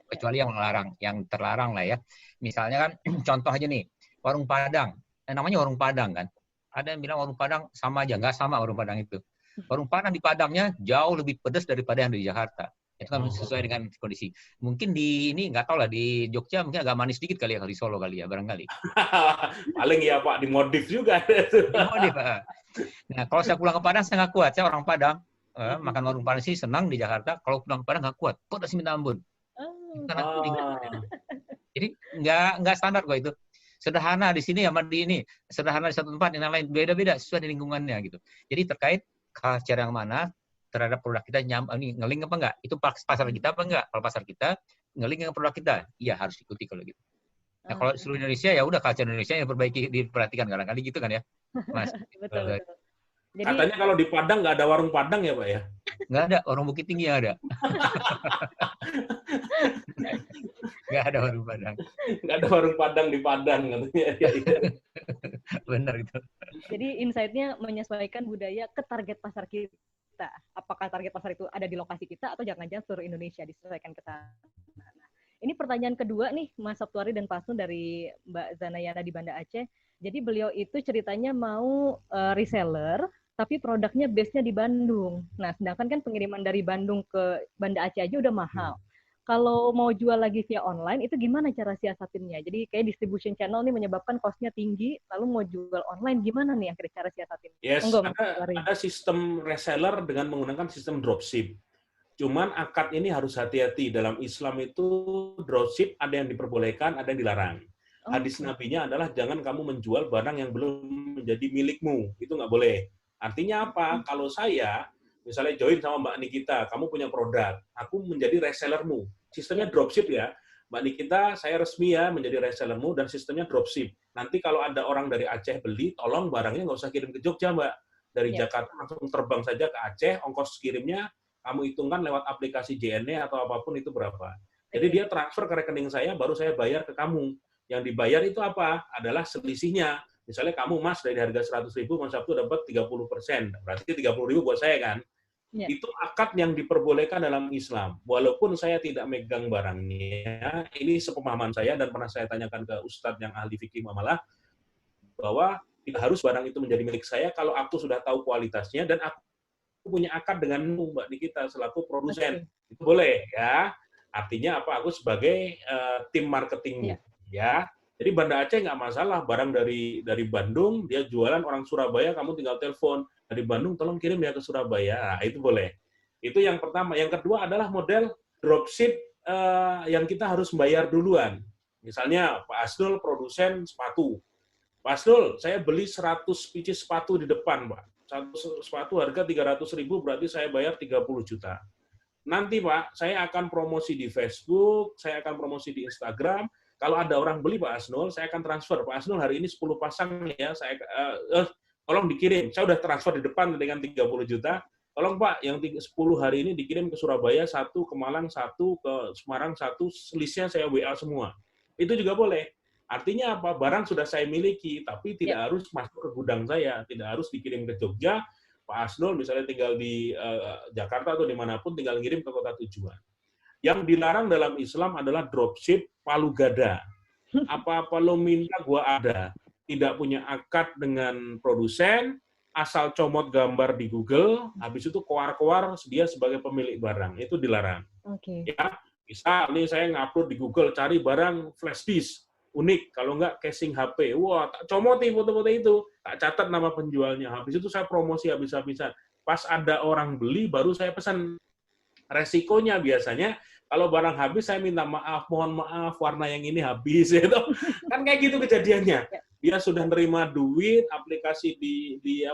Kecuali yang terlarang lah ya. Misalnya kan, contoh aja nih, warung Padang. Namanya warung Padang kan. Ada yang bilang warung Padang sama aja, nggak sama warung Padang itu. Warung Padang di Padangnya jauh lebih pedas daripada yang di Jakarta. Itu kan sesuai dengan kondisi. Mungkin di ini nggak tahu lah, di Jogja mungkin agak manis dikit kali ya, kalau di Solo kali ya, barangkali. Paling ya Pak, dimodif juga. Dimodif, Pak. Nah, kalau saya pulang ke Padang saya nggak kuat. Saya orang Padang, makan warung Padang sih senang di Jakarta. Kalau pulang ke Padang nggak kuat, pedas minta ampun. Jadi nggak standar kok itu. Sederhana di sini sama di ini, sederhana di satu tempat, yang lain beda-beda sesuai dengan lingkungannya gitu. Jadi terkait culture yang mana terhadap produk kita ini ngeling apa enggak? Itu pasar kita apa enggak? Kalau pasar kita ngeling dengan produk kita, iya harus ikuti kalau gitu. Nah, kalau seluruh Indonesia ya udah culture Indonesia yang diperhatikan kadang-kadang gitu kan ya, Mas. Betul, betul. Jadi Katanya kalau di Padang nggak ada warung Padang ya, Pak ya? Nggak ada, orang Bukit Tinggi yang ada. Nggak ada warung Padang. Nggak ada warung Padang di Padang katanya. Ya, ya. Benar itu. Jadi insight-nya menyesuaikan budaya ke target pasar kita. Apakah target pasar itu ada di lokasi kita atau jangan-jangan seluruh Indonesia disesuaikan ke sana. Nah, ini pertanyaan kedua nih Mas Sabtuari dan Pak Asnul dari Mbak Zanayana di Banda Aceh. Jadi beliau itu ceritanya mau reseller, tapi produknya base-nya di Bandung. Nah, sedangkan kan pengiriman dari Bandung ke Banda Aceh aja udah mahal. Kalau mau jual lagi via online, itu gimana cara siasatinnya? Jadi kayak distribution channel nih menyebabkan cost-nya tinggi, lalu mau jual online, gimana nih yang cara siasatinnya? Yes, Enggak, ada sistem reseller dengan menggunakan sistem dropship. Cuman akad ini harus hati-hati. Dalam Islam itu dropship ada yang diperbolehkan, ada yang dilarang. Hadis Nabi-nya adalah jangan kamu menjual barang yang belum menjadi milikmu. Itu nggak boleh. Artinya apa? Kalau saya misalnya join sama Mbak Nikita, kamu punya produk, aku menjadi resellermu. Sistemnya dropship ya. Mbak Nikita, saya resmi ya menjadi resellermu dan sistemnya dropship. Nanti kalau ada orang dari Aceh beli, tolong barangnya nggak usah kirim ke Jogja, Mbak. Dari Jakarta langsung terbang saja ke Aceh, ongkos kirimnya kamu hitungkan lewat aplikasi JNE atau apapun itu berapa. Jadi dia transfer ke rekening saya, baru saya bayar ke kamu. Yang dibayar itu apa? Adalah selisihnya. Misalnya kamu Mas dari harga 100.000, Mas Sabtu dapat 30%. Berarti 30.000 buat saya kan? Ya. Itu akad yang diperbolehkan dalam Islam. Walaupun saya tidak megang barangnya, ini sepemahaman saya dan pernah saya tanyakan ke Ustadz yang ahli fikih muamalah, bahwa tidak harus barang itu menjadi milik saya kalau aku sudah tahu kualitasnya dan aku punya akad denganmu, Mbak Nikita, selaku produsen. Okay. Itu boleh, ya. Artinya apa? Aku sebagai tim marketingmu, ya. Jadi Banda Aceh nggak masalah, barang dari Bandung, dia jualan orang Surabaya, kamu tinggal telepon, dari Bandung tolong kirim ya ke Surabaya. Nah, itu boleh. Itu yang pertama. Yang kedua adalah model dropship yang kita harus bayar duluan. Misalnya Pak Asnul produsen sepatu. Pak Asnul, saya beli 100 pieces sepatu di depan, Pak. Satu sepatu harga 300.000, berarti saya bayar 30 juta. Nanti Pak, saya akan promosi di Facebook, saya akan promosi di Instagram. Kalau ada orang beli Pak Asnul, saya akan transfer. Pak Asnul hari ini 10 pasang ya, saya tolong dikirim. Saya udah transfer di depan dengan 30 juta. Tolong Pak, yang 10 hari ini dikirim ke Surabaya 1, ke Malang 1, ke Semarang 1, selisihnya saya WA semua. Itu juga boleh. Artinya apa? Barang sudah saya miliki, tapi tidak harus masuk ke gudang saya, tidak harus dikirim ke Jogja. Pak Asnul misalnya tinggal di Jakarta atau dimanapun, tinggal ngirim ke kota tujuan. Yang dilarang dalam Islam adalah dropship palu gada. Apa-apa lo minta, gua ada. Tidak punya akad dengan produsen, asal comot gambar di Google, habis itu koar-koar dia sebagai pemilik barang. Itu dilarang. Okay. Ya, bisa nih saya ngupload di Google, cari barang flash disk. Unik, kalau nggak casing HP. Wah, tak comoti foto-foto itu. Tak catat nama penjualnya. Habis itu saya promosi habis-habisan. Pas ada orang beli, baru saya pesan. Resikonya biasanya, kalau barang habis, saya minta maaf, mohon maaf, warna yang ini habis. Gitu. Kan kayak gitu kejadiannya. Dia sudah nerima duit, aplikasi di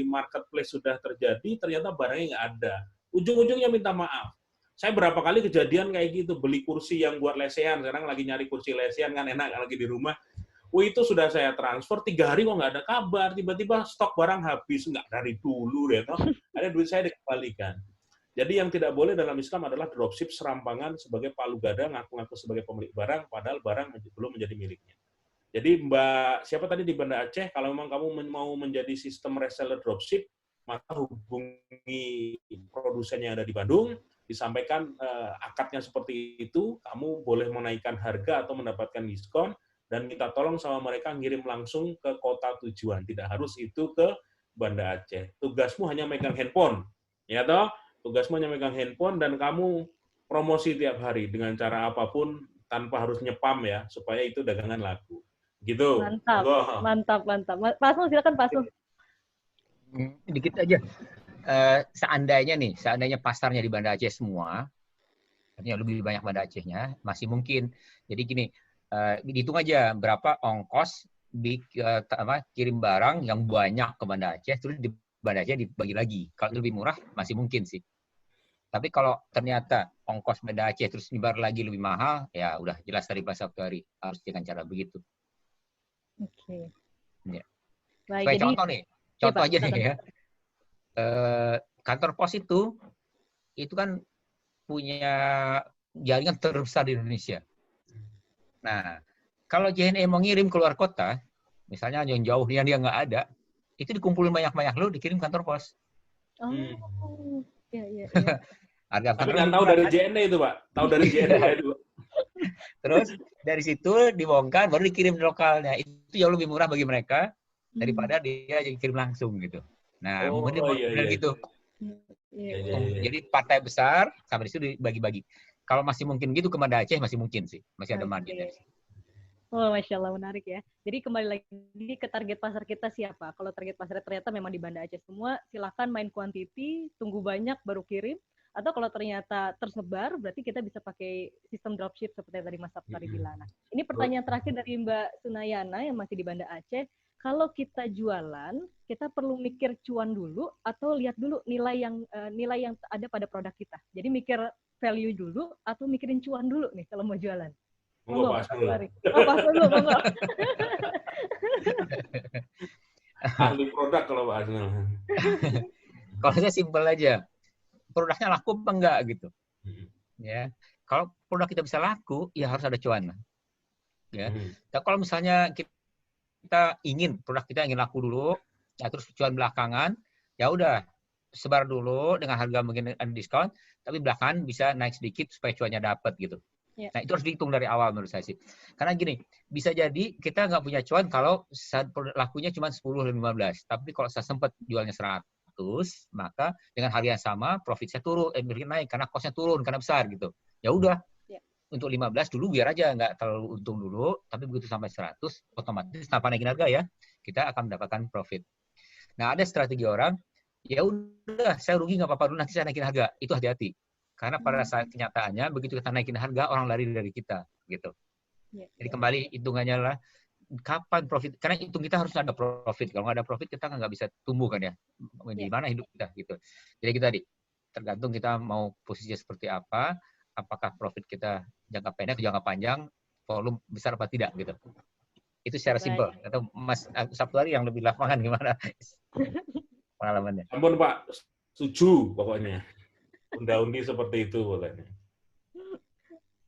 marketplace sudah terjadi, ternyata barangnya nggak ada. Ujung-ujungnya minta maaf. Saya berapa kali kejadian kayak gitu, beli kursi yang buat lesehan, sekarang lagi nyari kursi lesehan, kan enak lagi di rumah. Itu sudah saya transfer, 3 hari kok nggak ada kabar, tiba-tiba stok barang habis, nggak dari dulu deh, toh. Ada duit saya dikembalikan. Jadi yang tidak boleh dalam Islam adalah dropship serampangan sebagai palu gada, ngaku-ngaku sebagai pemilik barang, padahal barang belum menjadi miliknya. Jadi Mbak, siapa tadi di Banda Aceh, kalau memang kamu mau menjadi sistem reseller dropship, maka hubungi produsen yang ada di Bandung, disampaikan akadnya seperti itu, kamu boleh menaikkan harga atau mendapatkan diskon, dan minta tolong sama mereka ngirim langsung ke kota tujuan. Tidak harus itu ke Banda Aceh. Tugasmu hanya megang handphone, ya toh? Tugasmu hanya megang handphone, dan kamu promosi tiap hari dengan cara apapun, tanpa harus nyepam ya, supaya itu dagangan laku. Gitu. Mantap, mantap, mantap. Pak Asnul, silakan Pak Asnul. Dikit aja. Seandainya pasarnya di Banda Aceh semua, artinya lebih banyak Banda Acehnya, masih mungkin. Jadi gini, dihitung aja berapa ongkos kirim barang yang banyak ke Banda Aceh, terus di Banda Aceh dibagi lagi. Kalau lebih murah, masih mungkin sih. Tapi kalau ternyata ongkos Banda Aceh terus nyebar lagi lebih mahal, ya udah jelas dari Pak Sabtuari harus dengan cara begitu. Oke. Ya. Baik, Sebagai jadi contoh nih, contoh aja nih ya. Kantor pos itu kan punya jaringan terbesar di Indonesia. Nah, kalau JNE mau ngirim keluar kota, misalnya yang jauh yang dia nggak ada, itu dikumpulin banyak-banyak lo dikirim kantor pos. Oh, iya. Harga Tapi kantor nggak lebih tahu murah dari kan? JNE itu, Pak. Tahu dari JNE itu. Terus dari situ dibongkar baru dikirim di lokalnya. Itu jauh lebih murah bagi mereka daripada dia dikirim langsung gitu. Nah, mungkin Iya. gitu. Iya. Jadi partai besar sampai di situ dibagi-bagi. Kalau masih mungkin gitu ke Banda Aceh masih mungkin sih, masih ada margin. Oh, Masya Allah, menarik ya. Jadi kembali lagi ke target pasar kita siapa. Kalau target pasar ternyata memang di Banda Aceh semua, silahkan main quantity, tunggu banyak baru kirim. Atau kalau ternyata tersebar, berarti kita bisa pakai sistem dropship seperti yang tadi Mas Sabtuari bilang. Nah, ini pertanyaan terakhir dari Mbak Sunayana yang masih di Banda Aceh. Kalau kita jualan, kita perlu mikir cuan dulu atau lihat dulu nilai yang ada pada produk kita. Jadi mikir value dulu atau mikirin cuan dulu nih kalau mau jualan. Monggo Pak Asnul. Pak Asnul, monggo. Ahli produk kalau Pak Asnul. Kalau saya simpel aja, produknya laku apa enggak gitu. Ya, kalau produk kita bisa laku, ya harus ada cuan. Ya, nah, kalau misalnya kita ingin produk kita ingin laku dulu, ya terus cuan belakangan, ya udah sebar dulu dengan harga mungkin ada diskon, tapi belakangan bisa naik sedikit supaya cuannya dapat gitu. Yeah. Nah, itu harus dihitung dari awal menurut saya sih. Karena gini, bisa jadi kita nggak punya cuan kalau lakunya cuma 10-15. Tapi kalau saya sempat jualnya 100, maka dengan harga yang sama, profit saya turun, naik karena cost-nya turun, karena besar gitu. Ya udah, untuk 15 dulu biar aja nggak terlalu untung dulu, tapi begitu sampai 100, otomatis tanpa naikin harga ya, kita akan mendapatkan profit. Nah, ada strategi orang, ya udah, saya rugi nggak apa-apa dulu, nanti saya naikin harga. Itu hati-hati. Karena pada saat kenyataannya, begitu kita naikin harga, orang lari dari kita. Gitu. Jadi kembali hitungannya lah, kapan profit? Karena hitung kita harus ada profit. Kalau nggak ada profit, kita nggak bisa tumbuh kan ya. Di mana hidup kita gitu. Jadi kita tergantung kita mau posisinya seperti apa, apakah profit kita jangka pendek, jangka panjang, volume besar apa tidak gitu. Itu secara simpel. Atau Mas Sabtuari yang lebih lapangan gimana pengalamannya? Ampun Pak, setuju pokoknya. Undi seperti itu pokoknya.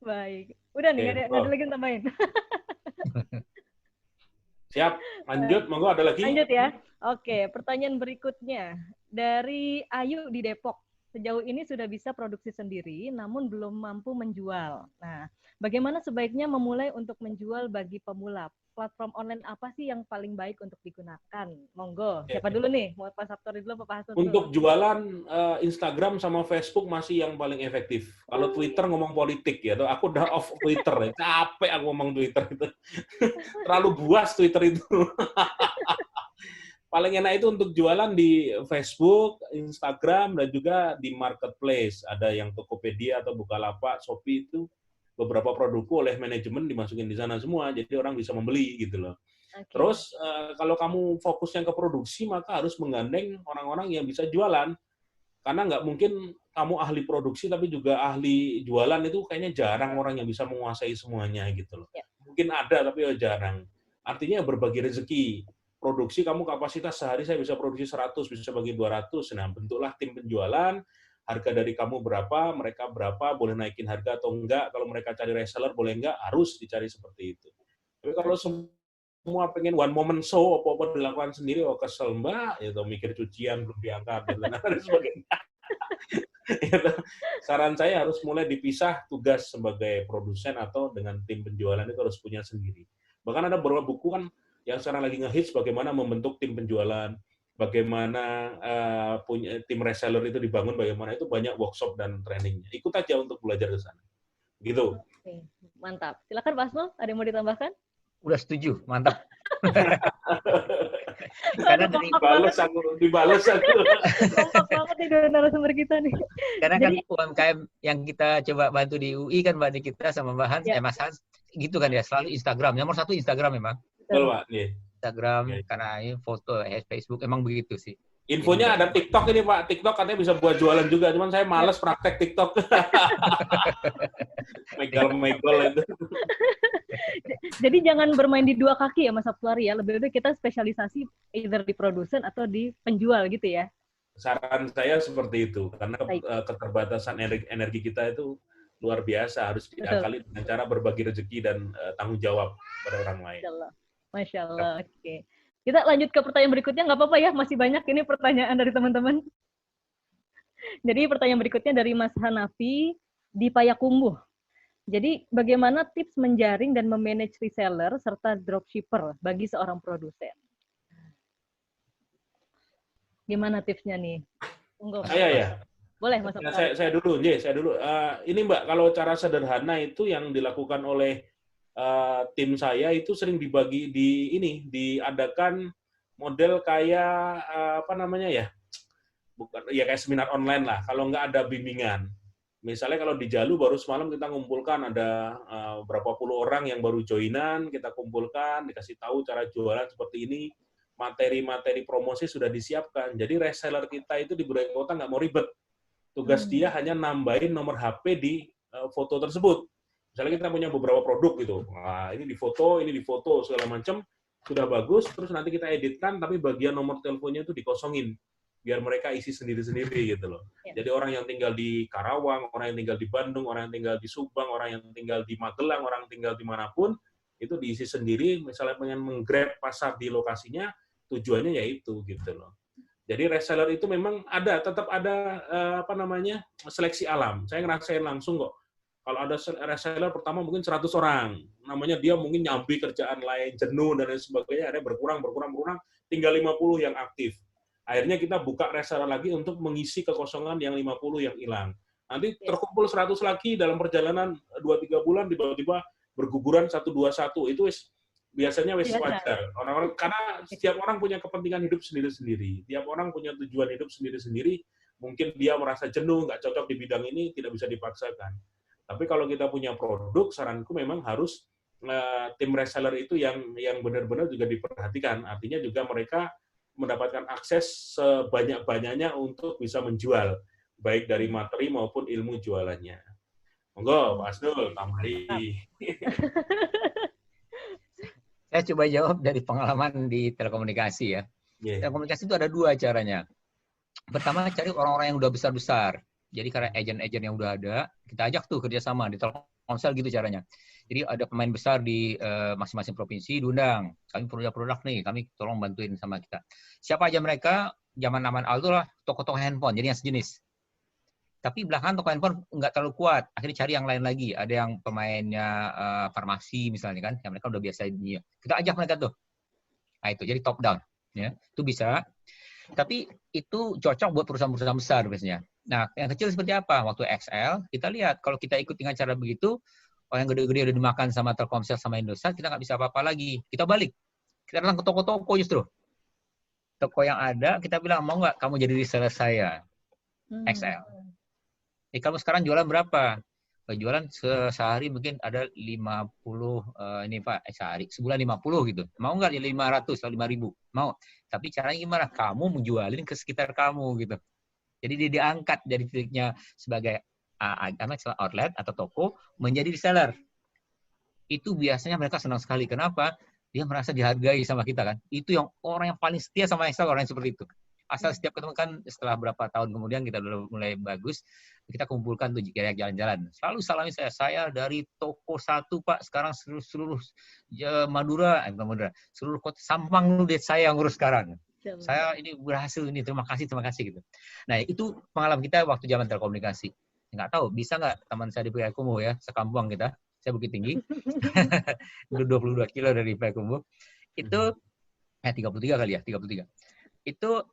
Baik. Udah nih, nggak ada lagi yang tambahin. Siap, lanjut. Monggo ada lagi? Lanjut ya. Oke, pertanyaan berikutnya. Dari Ayu di Depok. Sejauh ini sudah bisa produksi sendiri, namun belum mampu menjual. Nah, bagaimana sebaiknya memulai untuk menjual bagi pemula? Platform online apa sih yang paling baik untuk digunakan? Monggo, siapa dulu nih? Mau Pak Sabtuari dulu, Pak Hasun dulu? Untuk jualan, Instagram sama Facebook masih yang paling efektif. Kalau Twitter ngomong politik ya, aku udah off Twitter ya. Capek aku ngomong Twitter itu. Terlalu buas Twitter itu. Paling enak itu untuk jualan di Facebook, Instagram, dan juga di marketplace. Ada yang Tokopedia atau Bukalapak, Shopee itu beberapa produkku oleh manajemen dimasukin di sana semua, jadi orang bisa membeli gitu loh. Okay. Terus kalau kamu fokusnya ke produksi, maka harus menggandeng orang-orang yang bisa jualan. Karena nggak mungkin kamu ahli produksi tapi juga ahli jualan, itu kayaknya jarang orang yang bisa menguasai semuanya gitu loh. Yeah. Mungkin ada tapi jarang. Artinya berbagi rezeki. Produksi kamu kapasitas sehari saya bisa produksi 100, bisa bagi 200. Nah, bentuklah tim penjualan, harga dari kamu berapa, mereka berapa, boleh naikin harga atau enggak, kalau mereka cari reseller boleh enggak, harus dicari seperti itu. Tapi kalau semua pengen one moment show, apa-apa dilakukan sendiri, oh kesel mbak, ya mikir cucian belum diangkat, dan sebagainya. Saran saya harus mulai dipisah tugas sebagai produsen atau dengan tim penjualan itu harus punya sendiri. Bahkan ada beberapa buku kan yang sekarang lagi ngehits bagaimana membentuk tim penjualan, bagaimana punya tim reseller itu dibangun, bagaimana itu banyak workshop dan trainingnya. Ikut aja untuk belajar ke sana. Gitu. Oke, mantap. Silakan Pak Asnul, ada yang mau ditambahkan? Udah setuju, mantap. Karena dibales aku. Kompak banget nih dari narasumber kita nih. Karena kan UMKM yang kita coba bantu di UI kan Mbak Nikita sama Mbak Hans, Mas Hans, gitu kan ya, selalu Instagram. Nomor 1 Instagram memang. Betul, Pak. Instagram, karena ini foto, Facebook, emang begitu sih. Infonya ada TikTok ini Pak. TikTok katanya bisa buat jualan juga, cuman saya males praktek TikTok. Megal-megal itu. Jadi jangan bermain di dua kaki ya Mas Abtuari ya. Lebih baik kita spesialisasi either di produsen atau di penjual gitu ya. Saran saya seperti itu, karena keterbatasan energi kita itu luar biasa, harus diakali dengan cara berbagi rezeki dan tanggung jawab pada orang lain. Masya Allah. Oke. Kita lanjut ke pertanyaan berikutnya, nggak apa-apa ya, masih banyak ini pertanyaan dari teman-teman. Jadi pertanyaan berikutnya dari Mas Hanafi di Payakumbuh. Jadi bagaimana tips menjaring dan memanage reseller serta dropshipper bagi seorang produsen? Gimana tipsnya nih? Saya ya. Boleh Mas. Saya dulu. Ini Mbak, kalau cara sederhana itu yang dilakukan oleh tim saya itu sering dibagi diadakan model kayak apa namanya ya? Bukan ya kayak seminar online lah. Kalau nggak ada bimbingan. Misalnya kalau di Jalu baru semalam kita ngumpulkan ada berapa puluh orang yang baru joinan, kita kumpulkan, dikasih tahu cara jualan seperti ini. Materi-materi promosi sudah disiapkan. Jadi reseller kita itu di Budaya Kota nggak mau ribet. Tugas dia hanya nambahin nomor HP di foto tersebut. Misalnya kita punya beberapa produk gitu. Nah, ini di foto, segala macam. Sudah bagus, terus nanti kita editkan, tapi bagian nomor teleponnya itu dikosongin. Biar mereka isi sendiri-sendiri gitu loh. Jadi orang yang tinggal di Karawang, orang yang tinggal di Bandung, orang yang tinggal di Subang, orang yang tinggal di Magelang, orang yang tinggal dimanapun, itu diisi sendiri. Misalnya pengen menggrab pasar di lokasinya, tujuannya yaitu gitu loh. Jadi reseller itu memang tetap ada seleksi alam. Saya ngerasain langsung kok. Kalau ada reseller pertama mungkin 100 orang, namanya dia mungkin nyambi kerjaan lain, jenuh dan lain sebagainya, akhirnya berkurang, tinggal 50 yang aktif. Akhirnya kita buka reseller lagi untuk mengisi kekosongan yang 50 yang hilang. Nanti terkumpul 100 lagi dalam perjalanan 2-3 bulan, tiba-tiba berguguran 1-2-1. Itu biasanya wajar. Orang-orang karena setiap orang punya kepentingan hidup sendiri-sendiri. Tiap orang punya tujuan hidup sendiri-sendiri. Mungkin dia merasa jenuh, nggak cocok di bidang ini, tidak bisa dipaksakan. Tapi kalau kita punya produk, saranku memang harus tim reseller itu yang benar-benar juga diperhatikan. Artinya juga mereka mendapatkan akses sebanyak-banyaknya untuk bisa menjual, baik dari materi maupun ilmu jualannya. Monggo, Pak Asnul, tambahi. Saya coba jawab dari pengalaman di telekomunikasi ya. Telekomunikasi itu ada dua caranya. Pertama, cari orang-orang yang udah besar-besar. Jadi karena agen-agen yang udah ada, kita ajak tuh kerjasama di Telkomsel gitu caranya. Jadi ada pemain besar di masing-masing provinsi diundang. Kami produk nih, kami tolong bantuin sama kita. Siapa aja mereka? Zaman Aldo lah, toko-toko handphone, jadi yang sejenis. Tapi belakangan toko handphone nggak terlalu kuat. Akhirnya cari yang lain lagi. Ada yang pemainnya farmasi misalnya kan, yang mereka udah biasa dia. Kita ajak mereka tuh. Nah itu, jadi top down. Ya, itu bisa. Tapi itu cocok buat perusahaan-perusahaan besar biasanya. Nah, yang kecil seperti apa? Waktu XL, kita lihat kalau kita ikut dengan cara begitu, yang gede-gede udah dimakan sama Telkomsel sama Indosat, kita nggak bisa apa-apa lagi. Kita balik. Kita datang ke toko-toko justru. Toko yang ada, kita bilang, mau nggak kamu jadi reseller saya? XL. Kamu sekarang jualan berapa? Jualan sehari mungkin ada 50, ini Pak, sehari. Sebulan 50 gitu. Mau nggak jadi 500 atau 5.000? Mau. Tapi caranya gimana? Kamu menjualin ke sekitar kamu gitu. Jadi dia diangkat dari titiknya sebagai outlet atau toko menjadi reseller. Itu biasanya mereka senang sekali. Kenapa? Dia merasa dihargai sama kita kan. Itu yang orang yang paling setia sama reseller, orang yang seperti itu. Asal setiap ketemu kan setelah berapa tahun kemudian kita udah mulai bagus, kita kumpulkan tuh jalan-jalan. Selalu salami saya dari toko 1 Pak, sekarang seluruh Madura, seluruh kota Sampang lu saya yang ngurus sekarang. Saya ini berhasil ini, terima kasih gitu. Nah itu pengalaman kita waktu zaman telekomunikasi. Nggak tahu, bisa nggak teman saya di Payakumbuh ya, sekampung kita, saya Bukit Tinggi, 22 kilo dari Payakumbuh, itu 33 kali ya, 33. Itu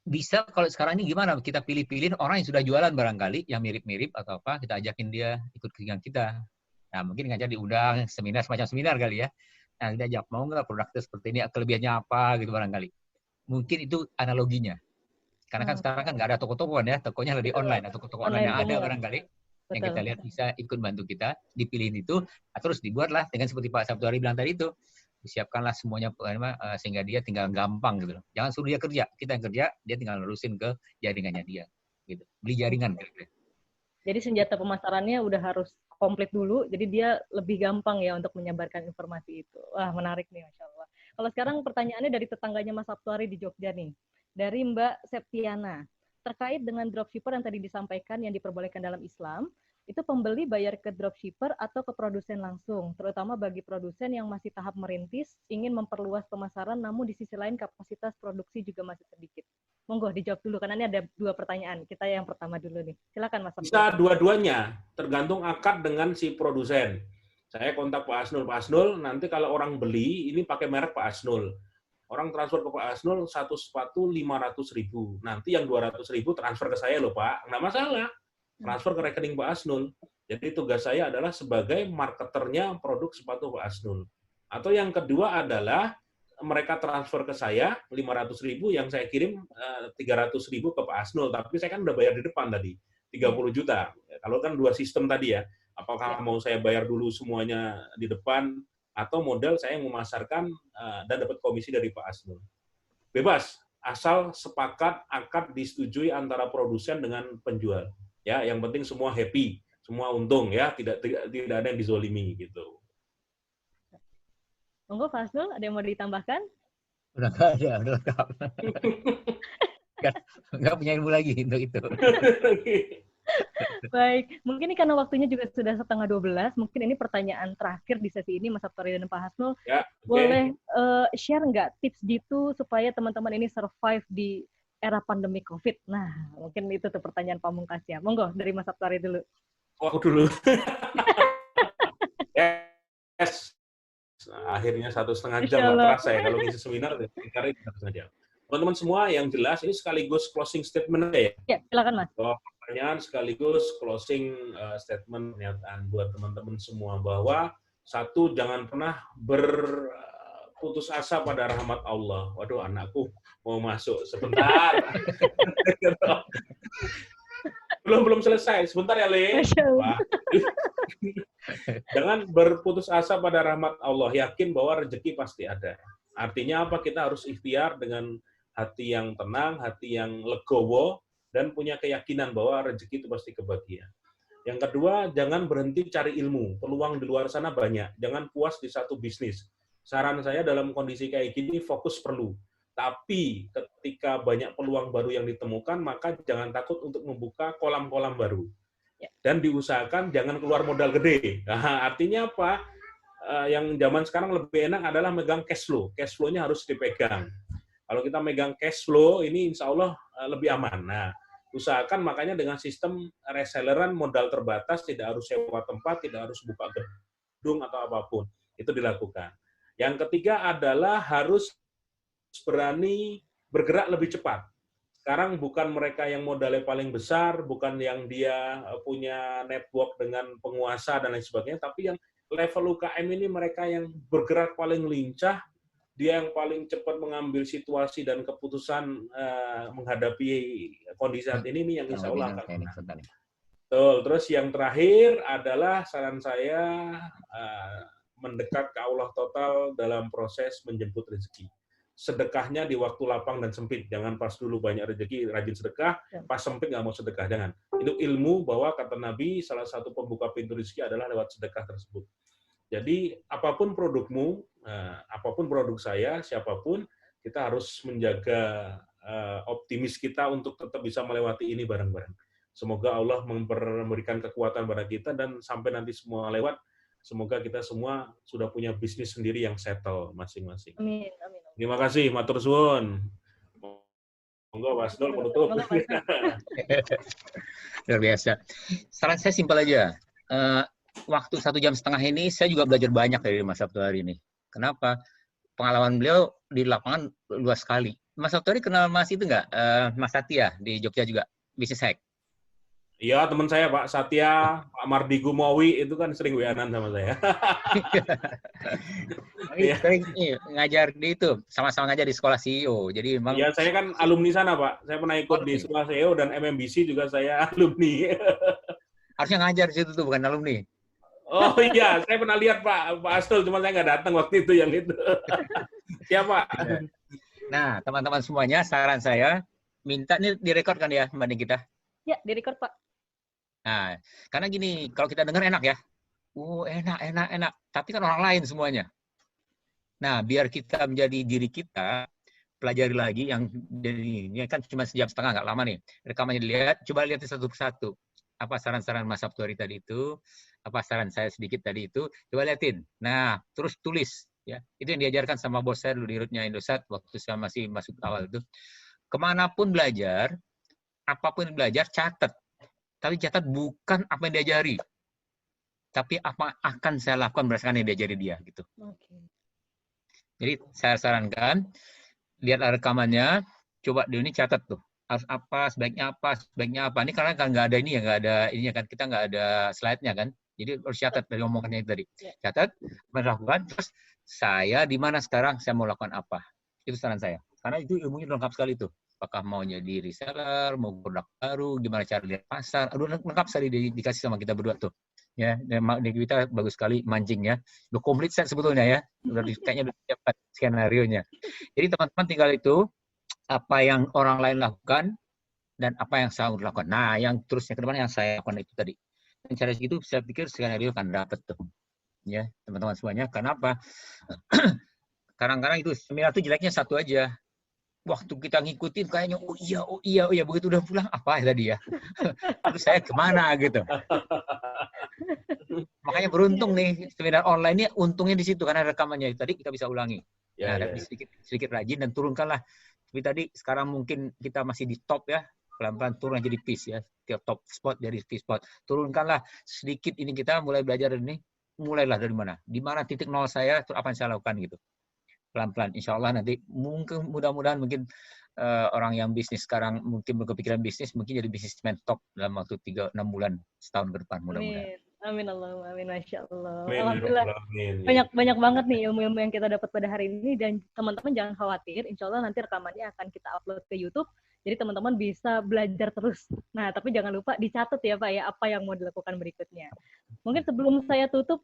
bisa kalau sekarang ini gimana? Kita pilih-pilih orang yang sudah jualan barangkali, yang mirip-mirip atau apa, kita ajakin dia ikut kegiatan kita. Nah mungkin ngajak diundang seminar, semacam seminar kali ya. Nah kita ajak, mau nggak produknya seperti ini, kelebihannya apa gitu barangkali. Mungkin itu analoginya. Karena kan sekarang kan nggak ada toko-toko kan ya, tokonya lebih online, atau toko online yang ada barangkali. Yang kita lihat bisa ikut bantu kita, dipilihin itu, terus dibuatlah dengan seperti Pak Sabtuari bilang tadi itu. Disiapkanlah semuanya sehingga dia tinggal gampang gitu loh. Jangan suruh dia kerja, kita yang kerja, dia tinggal nerusin ke jaringannya dia. Gitu. Beli jaringan. Jadi senjata pemasarannya udah harus komplit dulu, jadi dia lebih gampang ya untuk menyebarkan informasi itu. Wah, menarik nih, Masya Allah. Kalau sekarang pertanyaannya dari tetangganya Mas Sabtuari di Jogja nih. Dari Mbak Septiana. Terkait dengan dropshipper yang tadi disampaikan yang diperbolehkan dalam Islam, itu pembeli bayar ke dropshipper atau ke produsen langsung, terutama bagi produsen yang masih tahap merintis, ingin memperluas pemasaran, namun di sisi lain kapasitas produksi juga masih sedikit. Monggo dijawab dulu, karena ini ada 2 pertanyaan. Kita yang pertama dulu nih. Silakan Mas. Bisa dua-duanya, tergantung akad dengan si produsen. Saya kontak Pak Asnul, nanti kalau orang beli, ini pakai merek Pak Asnul. Orang transfer ke Pak Asnul, 1 sepatu 500.000. Nanti yang 200.000 transfer ke saya loh Pak, nggak masalah. Transfer ke rekening Pak Asnul. Jadi tugas saya adalah sebagai marketernya produk sepatu Pak Asnul. Atau yang kedua adalah mereka transfer ke saya 500.000, yang saya kirim 300.000 ke Pak Asnul. Tapi saya kan udah bayar di depan tadi, 30 juta. Kalau kan 2 sistem tadi ya, apakah mau saya bayar dulu semuanya di depan, atau model saya memasarkan dan dapat komisi dari Pak Asnul. Bebas, asal sepakat akad disetujui antara produsen dengan penjual. Ya, yang penting semua happy, semua untung ya, tidak ada yang dizolimi gitu. Monggo Pak Asnul, ada yang mau ditambahkan? Udah nggak ada, udah lengkap. Nggak punya ilmu lagi untuk itu. Baik, mungkin ini karena waktunya juga sudah 11:30, mungkin ini pertanyaan terakhir di sesi ini, Mas Sabtuari dan Pak Asnul. Ya, boleh share nggak tips gitu supaya teman-teman ini survive di era pandemi COVID? Nah, mungkin itu tuh pertanyaan pamungkasnya. Monggo, dari Mas Sabtuari dulu. Aku dulu. Yes. Nah, akhirnya 1,5 jam nggak terasa ya, kalau ngisi seminar, sekitar 1,5 jam. Teman-teman semua yang jelas, ini sekaligus closing statement ya? Ya, silakan Mas. Pertanyaan sekaligus closing statement pernyataan buat teman-teman semua, bahwa satu, jangan pernah berputus asa pada rahmat Allah. Waduh, anakku mau masuk sebentar. belum selesai, sebentar ya Le. Jangan berputus asa pada rahmat Allah, yakin bahwa rezeki pasti ada. Artinya apa? Kita harus ikhtiar dengan hati yang tenang, hati yang legowo, dan punya keyakinan bahwa rezeki itu pasti kebahagiaan. Yang kedua, jangan berhenti cari ilmu. Peluang di luar sana banyak. Jangan puas di satu bisnis. Saran saya dalam kondisi kayak gini, fokus perlu. Tapi ketika banyak peluang baru yang ditemukan, maka jangan takut untuk membuka kolam-kolam baru. Dan diusahakan jangan keluar modal gede. Nah, artinya apa? Yang zaman sekarang lebih enak adalah megang cash flow. Cash flow-nya harus dipegang. Kalau kita megang cash flow, ini insya Allah lebih aman. Nah, usahakan makanya dengan sistem reselleran modal terbatas, tidak harus sewa tempat, tidak harus buka gedung atau apapun. Itu dilakukan. Yang ketiga adalah harus berani bergerak lebih cepat. Sekarang bukan mereka yang modalnya paling besar, bukan yang dia punya network dengan penguasa dan lain sebagainya, tapi yang level UKM ini mereka yang bergerak paling lincah, dia yang paling cepat mengambil situasi dan keputusan menghadapi kondisi saat ini yang insya Allah akan menang. Betul. Terus yang terakhir adalah saran saya mendekat ke Allah total dalam proses menjemput rezeki. Sedekahnya di waktu lapang dan sempit. Jangan pas dulu banyak rezeki, rajin sedekah, pas sempit nggak mau sedekah. Jangan. Itu ilmu bahwa kata Nabi, salah satu pembuka pintu rezeki adalah lewat sedekah tersebut. Jadi, apapun produkmu, apapun produk saya, siapapun, kita harus menjaga optimis kita untuk tetap bisa melewati ini bareng-bareng. Semoga Allah memberikan kekuatan pada kita, dan sampai nanti semua lewat, semoga kita semua sudah punya bisnis sendiri yang settle masing-masing. Amin, amin. Terima kasih, matur suwun. Monggo Mas Dul menutup. Luar biasa. Saran saya simpel aja. Waktu 1,5 jam ini saya juga belajar banyak dari Mas Sabtuari ini. Kenapa? Pengalaman beliau di lapangan luas sekali. Mas Sabtuari kenal Mas itu nggak? Mas Satya di Jogja juga, Business Hack. Iya, teman saya Pak Satya, Pak Mardi Gumawi itu kan sering WA-an sama saya. Sering ngajar di itu, sama-sama ngajar di sekolah CEO. Jadi memang. Iya, saya kan alumni sana Pak. Saya pernah ikut di sekolah CEO dan MMBC juga saya alumni. Harusnya ngajar di situ tuh, bukan alumni. Oh iya, saya pernah lihat Pak Asnul, cuma saya nggak datang waktu itu yang itu. Ya Pak. Nah, teman-teman semuanya, saran saya, minta nih direkodkan ya, Mbak Nikita. Ya, di-record, Pak. Nah, karena gini, kalau kita dengar enak ya, enak. Tapi kan orang lain semuanya. Nah, biar kita menjadi diri kita, pelajari lagi yang ini kan cuma sejam setengah, nggak lama nih. Rekamannya dilihat, coba lihat satu persatu. Apa saran-saran Mas Sabtuari tadi itu, apa saran saya sedikit tadi itu, coba liatin. Nah, terus tulis. Ya, itu yang diajarkan sama bos saya dulu di Rutnya Indosat waktu saya masih masuk awal itu. Kemanapun belajar, apapun belajar, catat. Tapi catat bukan apa yang diajari, tapi apa akan saya lakukan berdasarkan yang diajari dia gitu. Oke. Jadi saya sarankan lihat rekamannya, coba di ini catat tuh harus apa, sebaiknya apa. Ini karena kan nggak ada ini ya, nggak ada ininya kan, kita nggak ada slide-nya kan. Jadi harus catat dari omongannya tadi. Catat, melakukan. Terus saya di mana sekarang, saya mau lakukan apa. Itu saran saya. Karena itu ilmunya lengkap sekali tuh. Apakah mau jadi reseller, mau produk baru, gimana cara lihat pasar. Aduh, lengkap sekali dikasih sama kita berdua tuh. Ya, kita bagus sekali mancingnya. Udah komplit set sebetulnya ya. Kayaknya udah dapat skenario-nya. Jadi teman-teman tinggal itu apa yang orang lain lakukan dan apa yang saya lakukan. Nah, yang terusnya ke depan yang saya lakukan itu tadi. Dan cara segitu saya pikir skenario akan dapat tuh. Ya, teman-teman semuanya. Kenapa? Kadang-kadang itu seminar itu jeleknya satu aja. Waktu kita ngikutin kayaknya oh iya begitu udah pulang apa ya tadi ya. Terus saya kemana gitu. Makanya beruntung nih seminar online ini untungnya di situ karena rekamannya tadi kita bisa ulangi. Nah, tapi sedikit rajin dan turunkanlah. Seperti tadi sekarang mungkin kita masih di top ya, pelan-pelan turun jadi peace ya, tiap top spot jadi peace spot. Turunkanlah sedikit ini kita mulai belajar ini, mulailah dari mana? Di mana titik nol saya, apa yang saya lakukan gitu. Pelan-pelan, insya Allah nanti mungkin mudah-mudahan mungkin orang yang bisnis sekarang mungkin berkepikiran bisnis mungkin jadi bisnismen top dalam waktu 3-6 bulan setahun ke depan mudah-mudahan. Amin Allahumma amin, Masya Allah. Amin. Alhamdulillah. Banyak banget nih ilmu-ilmu yang kita dapat pada hari ini, dan teman-teman jangan khawatir, insya Allah nanti rekamannya akan kita upload ke YouTube, jadi teman-teman bisa belajar terus. Nah, tapi jangan lupa dicatat ya Pak ya, apa yang mau dilakukan berikutnya. Mungkin sebelum saya tutup,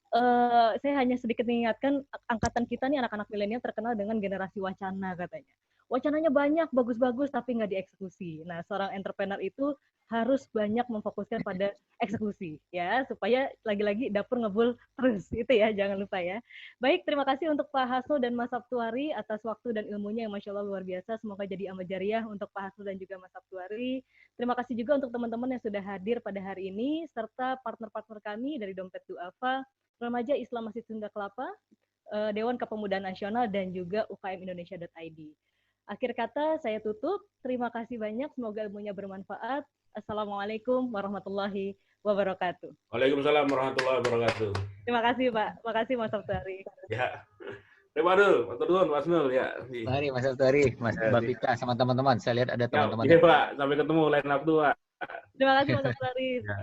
saya hanya sedikit mengingatkan, angkatan kita nih anak-anak milenial terkenal dengan generasi wacana katanya. Wacananya banyak, bagus-bagus, tapi nggak dieksekusi. Nah, seorang entrepreneur itu harus banyak memfokuskan pada eksekusi, ya, supaya lagi-lagi dapur ngebul terus, itu ya, jangan lupa ya. Baik, terima kasih untuk Pak Hasno dan Mas Sabtuari atas waktu dan ilmunya yang Masya Allah luar biasa. Semoga jadi amal jariah untuk Pak Hasno dan juga Mas Sabtuari. Terima kasih juga untuk teman-teman yang sudah hadir pada hari ini, serta partner-partner kami dari Dompet Duafa, Remaja Islam Masjid Sunda Kelapa, Dewan Kepemudaan Nasional, dan juga ukmindonesia.id. Akhir kata, saya tutup. Terima kasih banyak. Semoga ilmunya bermanfaat. Assalamualaikum warahmatullahi wabarakatuh. Waalaikumsalam warahmatullahi wabarakatuh. Terima kasih, Pak. Makasih, Mas Sabtuari. Ya. Terima kasih, Mas Nul, Mas Nul ya. Mari Mas Sabtuari, Mas Babita sama teman-teman. Saya lihat ada teman-teman. Iya, Pak. Sampai ketemu lain waktu, Pak. Terima kasih, Mas Sabtuari. Ya.